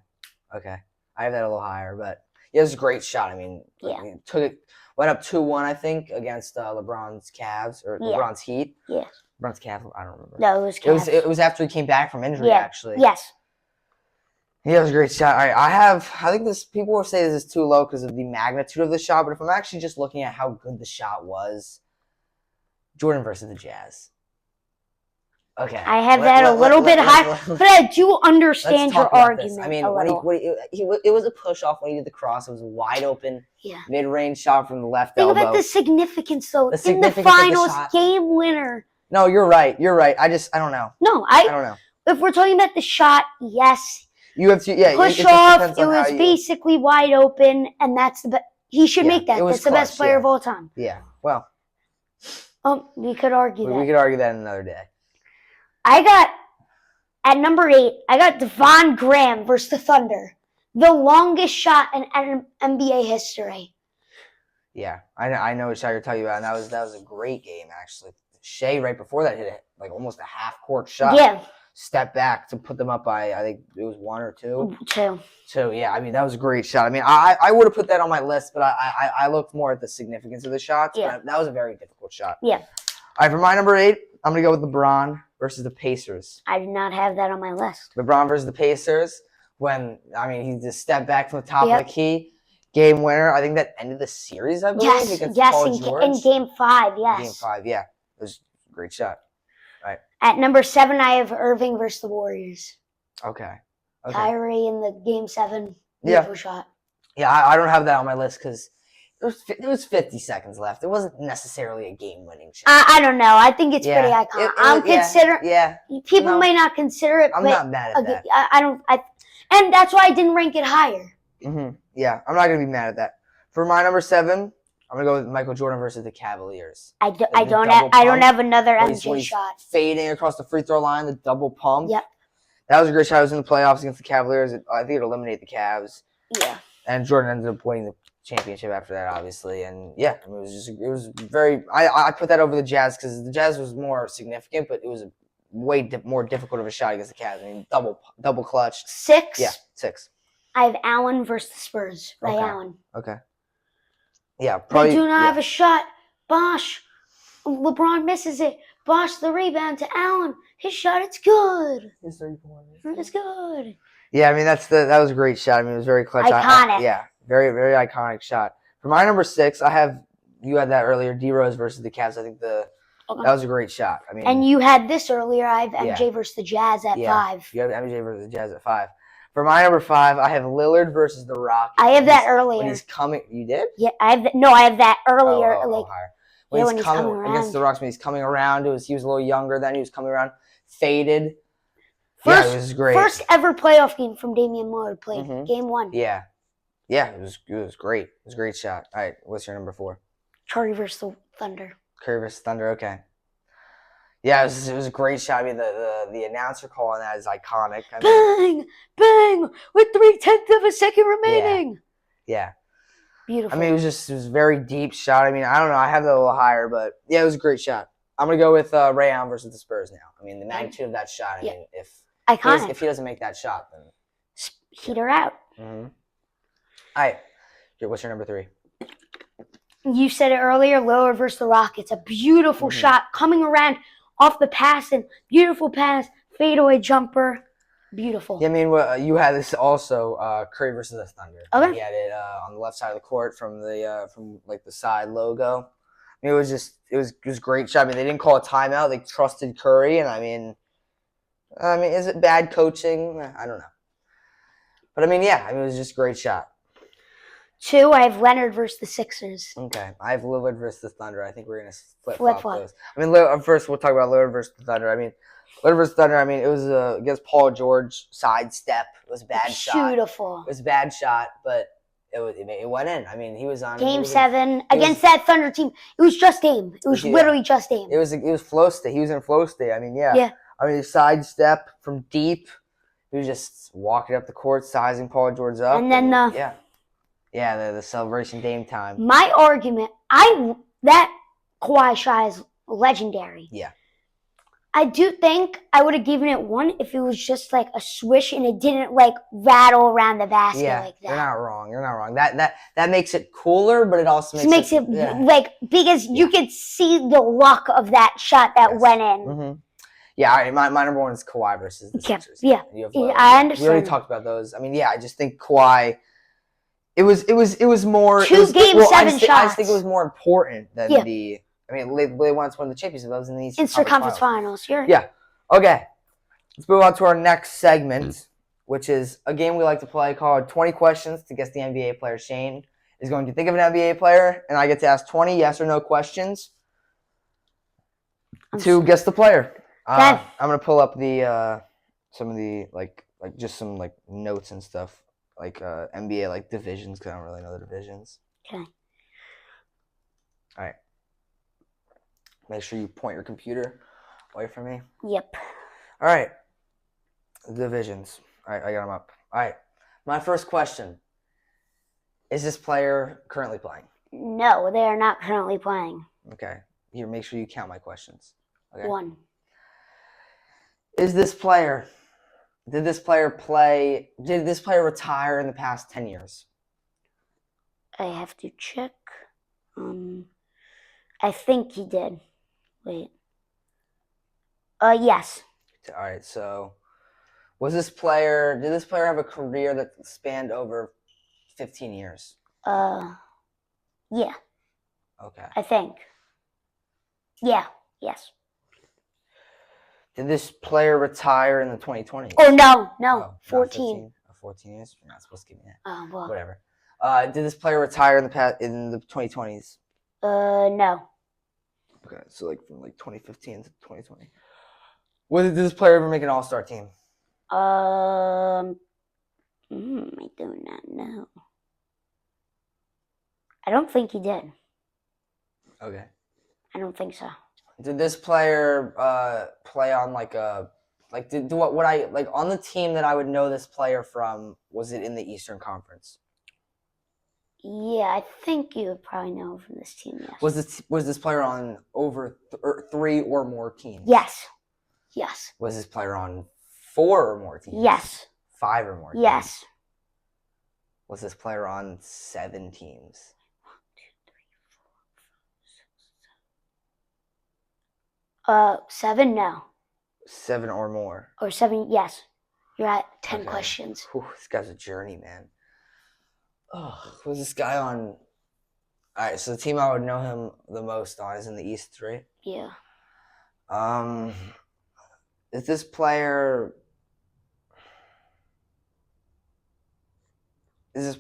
I have that a little higher, but yeah, it was a great shot. I mean, went up 2-1, I think, against LeBron's Cavs or LeBron's Heat. Yeah. LeBron's Cavs. I don't remember. No, it was Cavs. It was after he came back from injury, actually. Yes. Yeah, it was a great shot. All right, I think people will say this is too low because of the magnitude of the shot, but if I'm actually just looking at how good the shot was, Jordan versus the Jazz. Okay. I have that a little bit high, but I do understand your argument. I mean, it was a push off when he did the cross. It was a wide open mid-range shot from the left elbow. Think about the significance, though. In the finals, game winner. No, you're right. I don't know. No, I don't know. If we're talking about the shot, yes. You have to, yeah. Push off. It was basically wide open, and that's the best. He should make that. That's the best player of all time. Yeah. Well. We could argue that. We could argue that another day. At number 8, I got Devon Graham versus the Thunder. The longest shot in NBA history. Yeah, I know what shot you're talking about, and that was a great game, actually. Shea, right before that, hit it like almost a half-court shot. Yeah. Step back to put them up by, I think it was 1 or 2. 2, yeah. I mean, that was a great shot. I mean, I would have put that on my list, but I looked more at the significance of the shots. Yeah. But that was a very difficult shot. Yeah. All right, for my number 8, I'm going to go with LeBron versus the Pacers. I did not have that on my list. LeBron versus the Pacers. He just stepped back from the top of the key. Game winner. I think that ended the series, I believe. In Game 5, yes. Game 5, yeah. It was a great shot. Right. At number 7, I have Irving versus the Warriors. Okay. Kyrie in the Game 7. Beautiful shot. Yeah, I don't have that on my list because there was 50 seconds left. It wasn't necessarily a game-winning shot. I don't know. I think it's pretty iconic. People may not consider it. I'm not mad at that. I don't. And that's why I didn't rank it higher. Yeah, I'm not gonna be mad at that. For my number 7, I'm gonna go with Michael Jordan versus the Cavaliers. I don't have another MJ shot. Fading across the free throw line, the double pump. Yep. That was a great shot. It was in the playoffs against the Cavaliers. I think it eliminated the Cavs. Yeah. And Jordan ended up winning the championship after that, obviously. And yeah, it was very. I put that over the Jazz because the Jazz was more significant, but it was a way more difficult of a shot against the Cavs. I mean, double clutch. 6. Yeah, 6. I have Allen versus the Spurs. Ray Allen. Okay. Yeah, probably. They do not have a shot. Bosh. LeBron misses it. Bosh the rebound to Allen. His shot, it's good. His 3-point. It's good. Yeah, I mean that was a great shot. I mean it was very clutch. Iconic. Yeah, very very iconic shot. For my number 6, you had that earlier. D Rose versus the Cavs. I think that was a great shot. I mean, and you had this earlier. I have MJ versus the Jazz at 5. You have MJ versus the Jazz at 5. For my number 5, I have Lillard versus the Rockets. I have that earlier. When he's coming, you did? Yeah, I have that earlier. Higher. When he's coming around against the Rockets, when he's coming around, he was a little younger then. He was coming around, faded. It was great. First ever playoff game from Damian Lillard played. Game 1. Yeah, it was great. It was a great shot. All right, what's your number 4? Curry versus the Thunder. Curry versus Thunder. Okay. Yeah, it was a great shot. I mean, the announcer call on that is iconic. Bang, bang, with 0.3 of a second remaining. Yeah. Beautiful. I mean, it was a very deep shot. I mean, I don't know. I have that a little higher, but yeah, it was a great shot. I'm gonna go with Ray Allen versus the Spurs now. I mean, the magnitude of that shot. I mean, if he doesn't make that shot, then heater out. All right. What's your number 3? You said it earlier. Lillard versus the Rockets. A beautiful shot coming around off the pass and beautiful pass, fadeaway jumper. Beautiful. Yeah, I mean, you had this also, Curry versus the Thunder. Okay. He had it on the left side of the court from the side logo. I mean, it was a great shot. I mean, they didn't call a timeout. They trusted Curry, and I mean, is it bad coaching? I don't know. But I mean, yeah, it was just a great shot. 2, I have Leonard versus the Sixers. Okay, I have Lillard versus the Thunder. I think we're gonna flip-flop those. I mean, first we'll talk about Lillard versus the Thunder. I mean, Lillard versus Thunder. I mean, it was against Paul George sidestep. It was a bad shot. Beautiful. It was a bad shot, but it went in. I mean, he was on Game 7 against that Thunder team. It was just Dame. It was literally just Dame. It was flow state. He was in flow state. I mean, yeah. I mean, sidestep from deep. He was just walking up the court, sizing Paul George up, and then the celebration Dame time. My argument, that Kawhi shot is legendary. Yeah. I do think I would have given it 1 if it was just like a swish and it didn't like rattle around the basket like that. You're not wrong. That makes it cooler, but it also makes it like because you could see the luck of that shot that went in. Yeah, all right, my number 1 is Kawhi versus the Sixers. Yeah, I understand. We already talked about those. I mean, yeah, I just think Kawhi. It was more. Game 7 shots. I just think it was more important than the. I mean, they wanted to win the championship. That was in the Eastern Conference Finals. Yeah. Okay. Let's move on to our next segment, which is a game we like to play called 20 Questions to Guess the NBA Player. Shane is going to think of an NBA player, and I get to ask 20 yes or no questions to guess the player. I'm gonna pull up the some of the like just some like notes and stuff like NBA like divisions because I don't really know the divisions. Okay. All right. Make sure you point your computer away from me. Yep. All right. Divisions. All right, I got them up. All right. My first question: is this player currently playing? No, they are not currently playing. Okay. Here, make sure you count my questions. Okay. 1. Did this player retire in the past 10 years? I have to check. I think he did. Wait. Yes. All right, so did this player have a career that spanned over 15 years? Yeah. Okay. I think. Yeah, yes. Did this player retire in the 2020s? Oh, no. 14. 14 years? You're not supposed to give me that. Well. Whatever. Did this player retire in the 2020s? No. Okay, so like from like 2015 to 2020. Did this player ever make an All-Star team? I do not know. I don't think he did. Okay. I don't think so. Did this player play on like a on the team that I would know this player from? Was it in the Eastern Conference? Yeah, I think you would probably know from this team. Yes. Was this player on over 3 or more teams? Yes. Yes. Was this player on 4 or more teams? Yes. 5 or more teams? Yes. Was this player on 7 teams? 7, no. 7 or more. Or 7, yes. You're at 10 Okay. questions. Whew, this guy's a journeyman. Oh, was this guy on? All right, so the team I would know him the most on is in the East, right? Yeah. Is this player? Was this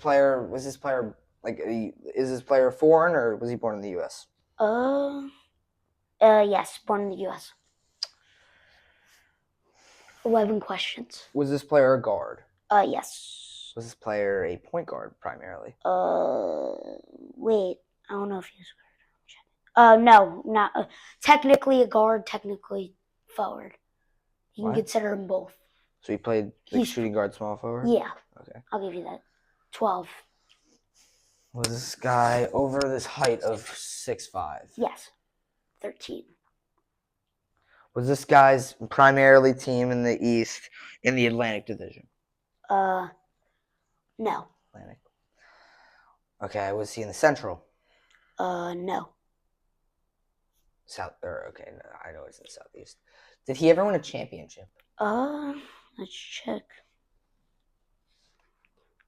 player like? Is this player foreign or was he born in the U.S.? Yes, born in the U.S. 11 questions. Was this player a guard? Yes. Was this player a point guard primarily? Wait. I don't know if he's a guard. No, not technically a guard, technically forward. You can consider him both. So he played shooting guard, small forward? Yeah. Okay. I'll give you that. 12. Was this guy over this height of 6'5"? Yes. 13. Was this guy's primarily team in the East in the Atlantic Division? No. Atlantic. Okay, was he in the Central? No. South, okay, no, I know it's in the Southeast. Did he ever win a championship? Let's check.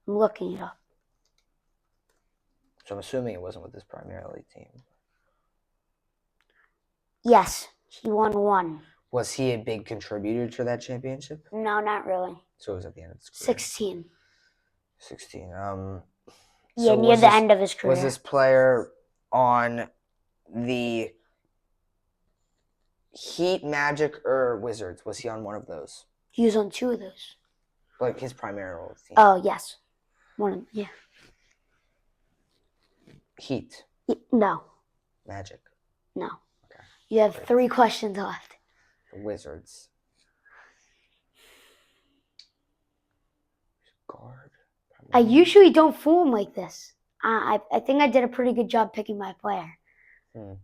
I'm looking it up. So I'm assuming it wasn't with this primarily team. Yes, he won 1. Was he a big contributor to that championship? No, not really. So it was at the end of his career. 16. 16. Yeah, near the end of his career. Was this player on the Heat, Magic, or Wizards? Was he on one of those? He was on 2 of those. Like his primary team? Oh, yes. One of them, yeah. Heat? No. Magic? No. Okay. You have 3 questions left. The Wizards. Guard? I usually don't fool him like this. I think I did a pretty good job picking my player. The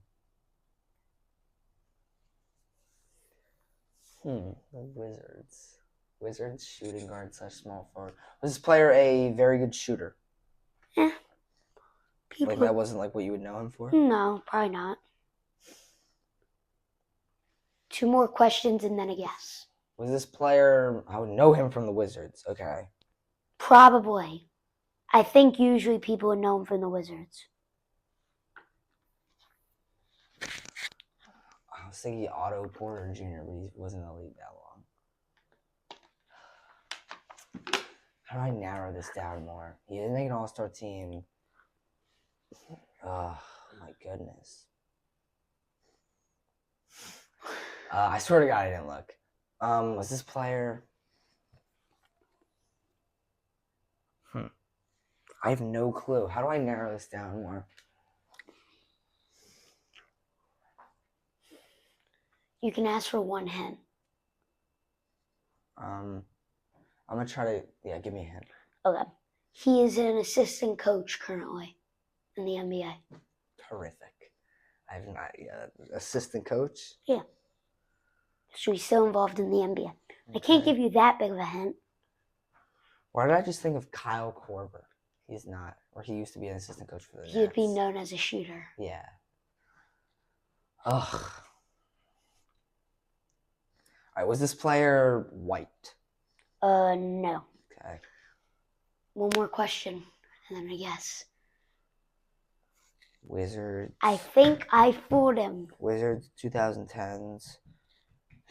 Wizards. Wizards shooting guard / small forward. Was this player a very good shooter? Like that wasn't like what you would know him for? No, probably not. 2 more questions and then a guess. Was this player? I would know him from the Wizards. Okay. Probably. I think usually people would know him from the Wizards. I was thinking Otto Porter Jr., but he wasn't in the league that long. How do I narrow this down more? He didn't make an All-Star team. Oh, my goodness. I swear to God I didn't look. Was this player... I have no clue. How do I narrow this down more? You can ask for 1 hint. I'm going to try to... Yeah, give me a hint. Okay. He is an assistant coach currently in the NBA. Terrific. I have not... assistant coach? Yeah. So he's still involved in the NBA. Okay. I can't give you that big of a hint. Why did I just think of Kyle Korver? He's not. Or he used to be an assistant coach for the Nets. He would be known as a shooter. Yeah. Ugh. All right, was this player white? No. Okay. 1 more question, and then I guess. Wizards. I think I fooled him. Wizards, 2010s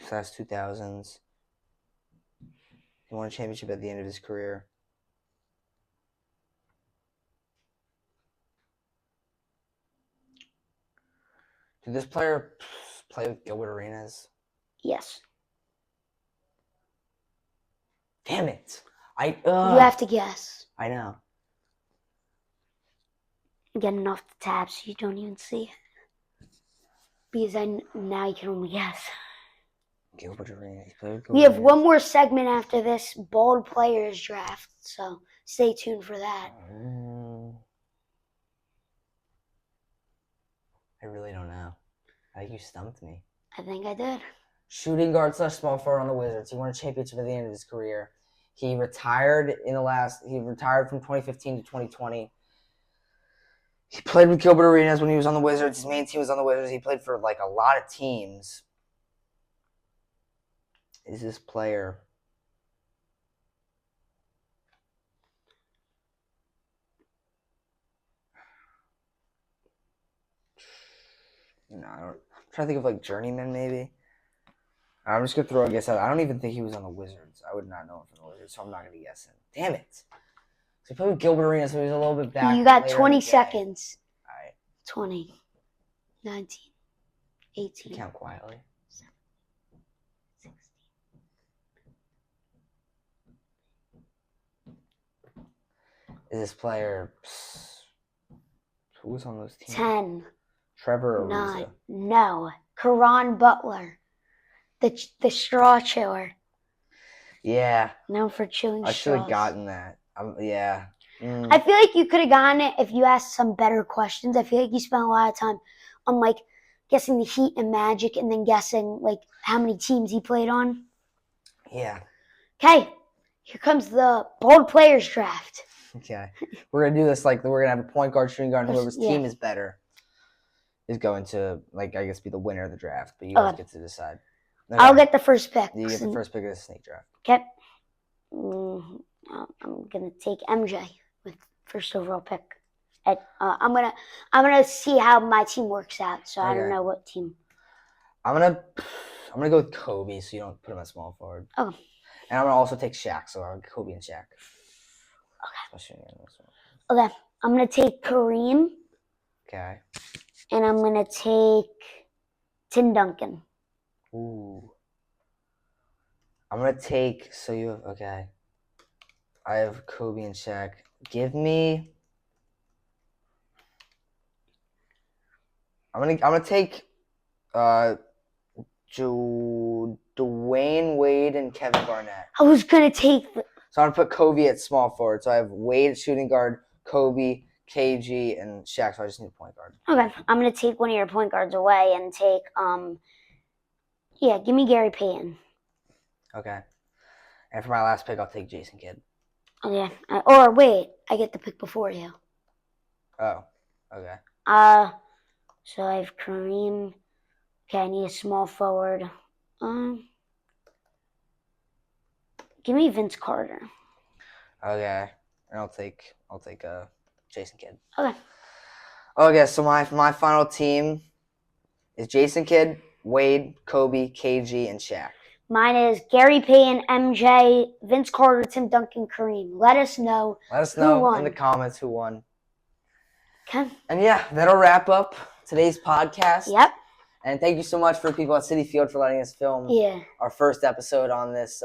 / 2000s. He won a championship at the end of his career. Did this player play with Gilbert Arenas? Yes. Damn it! You have to guess. I know. I'm getting off the tab so you don't even see it. Because now you can only guess. Gilbert Arenas. He played with We Gilbert have Arenas. one more segment after this bold players draft, so stay tuned for that. I really don't know. I think you stumped me. I think I did. Shooting guard / small forward on the Wizards. He won a championship at the end of his career. He retired from 2015 to 2020. He played with Gilbert Arenas when he was on the Wizards. His main team was on the Wizards. He played for like a lot of teams. Is this player? No, I'm trying to think of like journeyman maybe. I'm just gonna throw a guess out. I don't even think he was on the Wizards. I would not know him from the Wizards, so I'm not gonna guess him. Damn it! So he played with Gilbert Arenas, so he was a little bit back. You got later 20 in the day. seconds. All right. 20, 19, 18. Count quietly. 16. Is this player? Who was on those teams? 10. Trevor Ariza. 9. No. Karan Butler. The straw chewer. Yeah. Known for chewing I should have straws. gotten that. Yeah. I feel like you could have gotten it if you asked some better questions. I feel like you spent a lot of time on like guessing the Heat and Magic and then guessing like how many teams he played on. Yeah. Okay. Here comes the bold players draft. Okay. We're gonna do this like we're gonna have a point guard, shooting guard, and whoever's team is better is going to like I guess be the winner of the draft. But you guys get to decide. Okay. I'll get the first pick. You get the first pick of the snake draft. Okay. I'm gonna take MJ with first overall pick. I'm gonna see how my team works out. So I don't know what team. I'm gonna go with Kobe, so you don't put him at small forward. Oh. And I'm gonna also take Shaq, so I'll Kobe and Shaq. Okay. I'm gonna take Kareem. Okay. And I'm gonna take Tim Duncan. Ooh. I'm gonna take. So you have okay. I have Kobe and Shaq. Give me. I'm gonna take. Dwayne Wade and Kevin Garnett. I was gonna take. So I'm gonna put Kobe at small forward. So I have Wade shooting guard, Kobe, KG, and Shaq. So I just need a point guard. Okay, I'm gonna take one of your point guards away and take give me Gary Payton. Okay. And for my last pick, I'll take Jason Kidd. Okay. Or wait, I get the pick before you. Oh. Okay. So I have Kareem. Okay, I need a small forward. Give me Vince Carter. Okay. And I'll take Jason Kidd. Okay. Okay, so my final team is Jason Kidd, Wade, Kobe, KG, and Shaq. Mine is Gary Payton, MJ, Vince Carter, Tim Duncan, Kareem. Let us know in the comments who won. Okay. And yeah, that'll wrap up today's podcast. Yep. And thank you so much for people at Citi Field for letting us film our first episode on this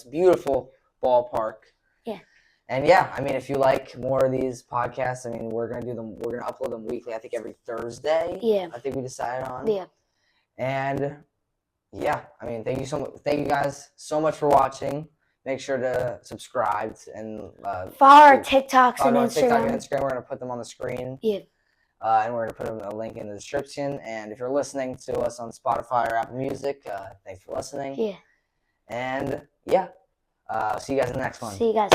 beautiful ballpark. Yeah. And yeah, I mean, if you like more of these podcasts, I mean, we're gonna upload them weekly. I think every Thursday. Yeah. I think we decided on. Yeah. And yeah, I mean, thank you guys so much for watching. Make sure to subscribe and follow our TikToks and Instagram. TikTok and Instagram. We're gonna put them on the screen. Yeah. And we're gonna put a link in the description. And if you're listening to us on Spotify or Apple Music, thanks for listening. Yeah. And yeah, see you guys in the next one. See you guys.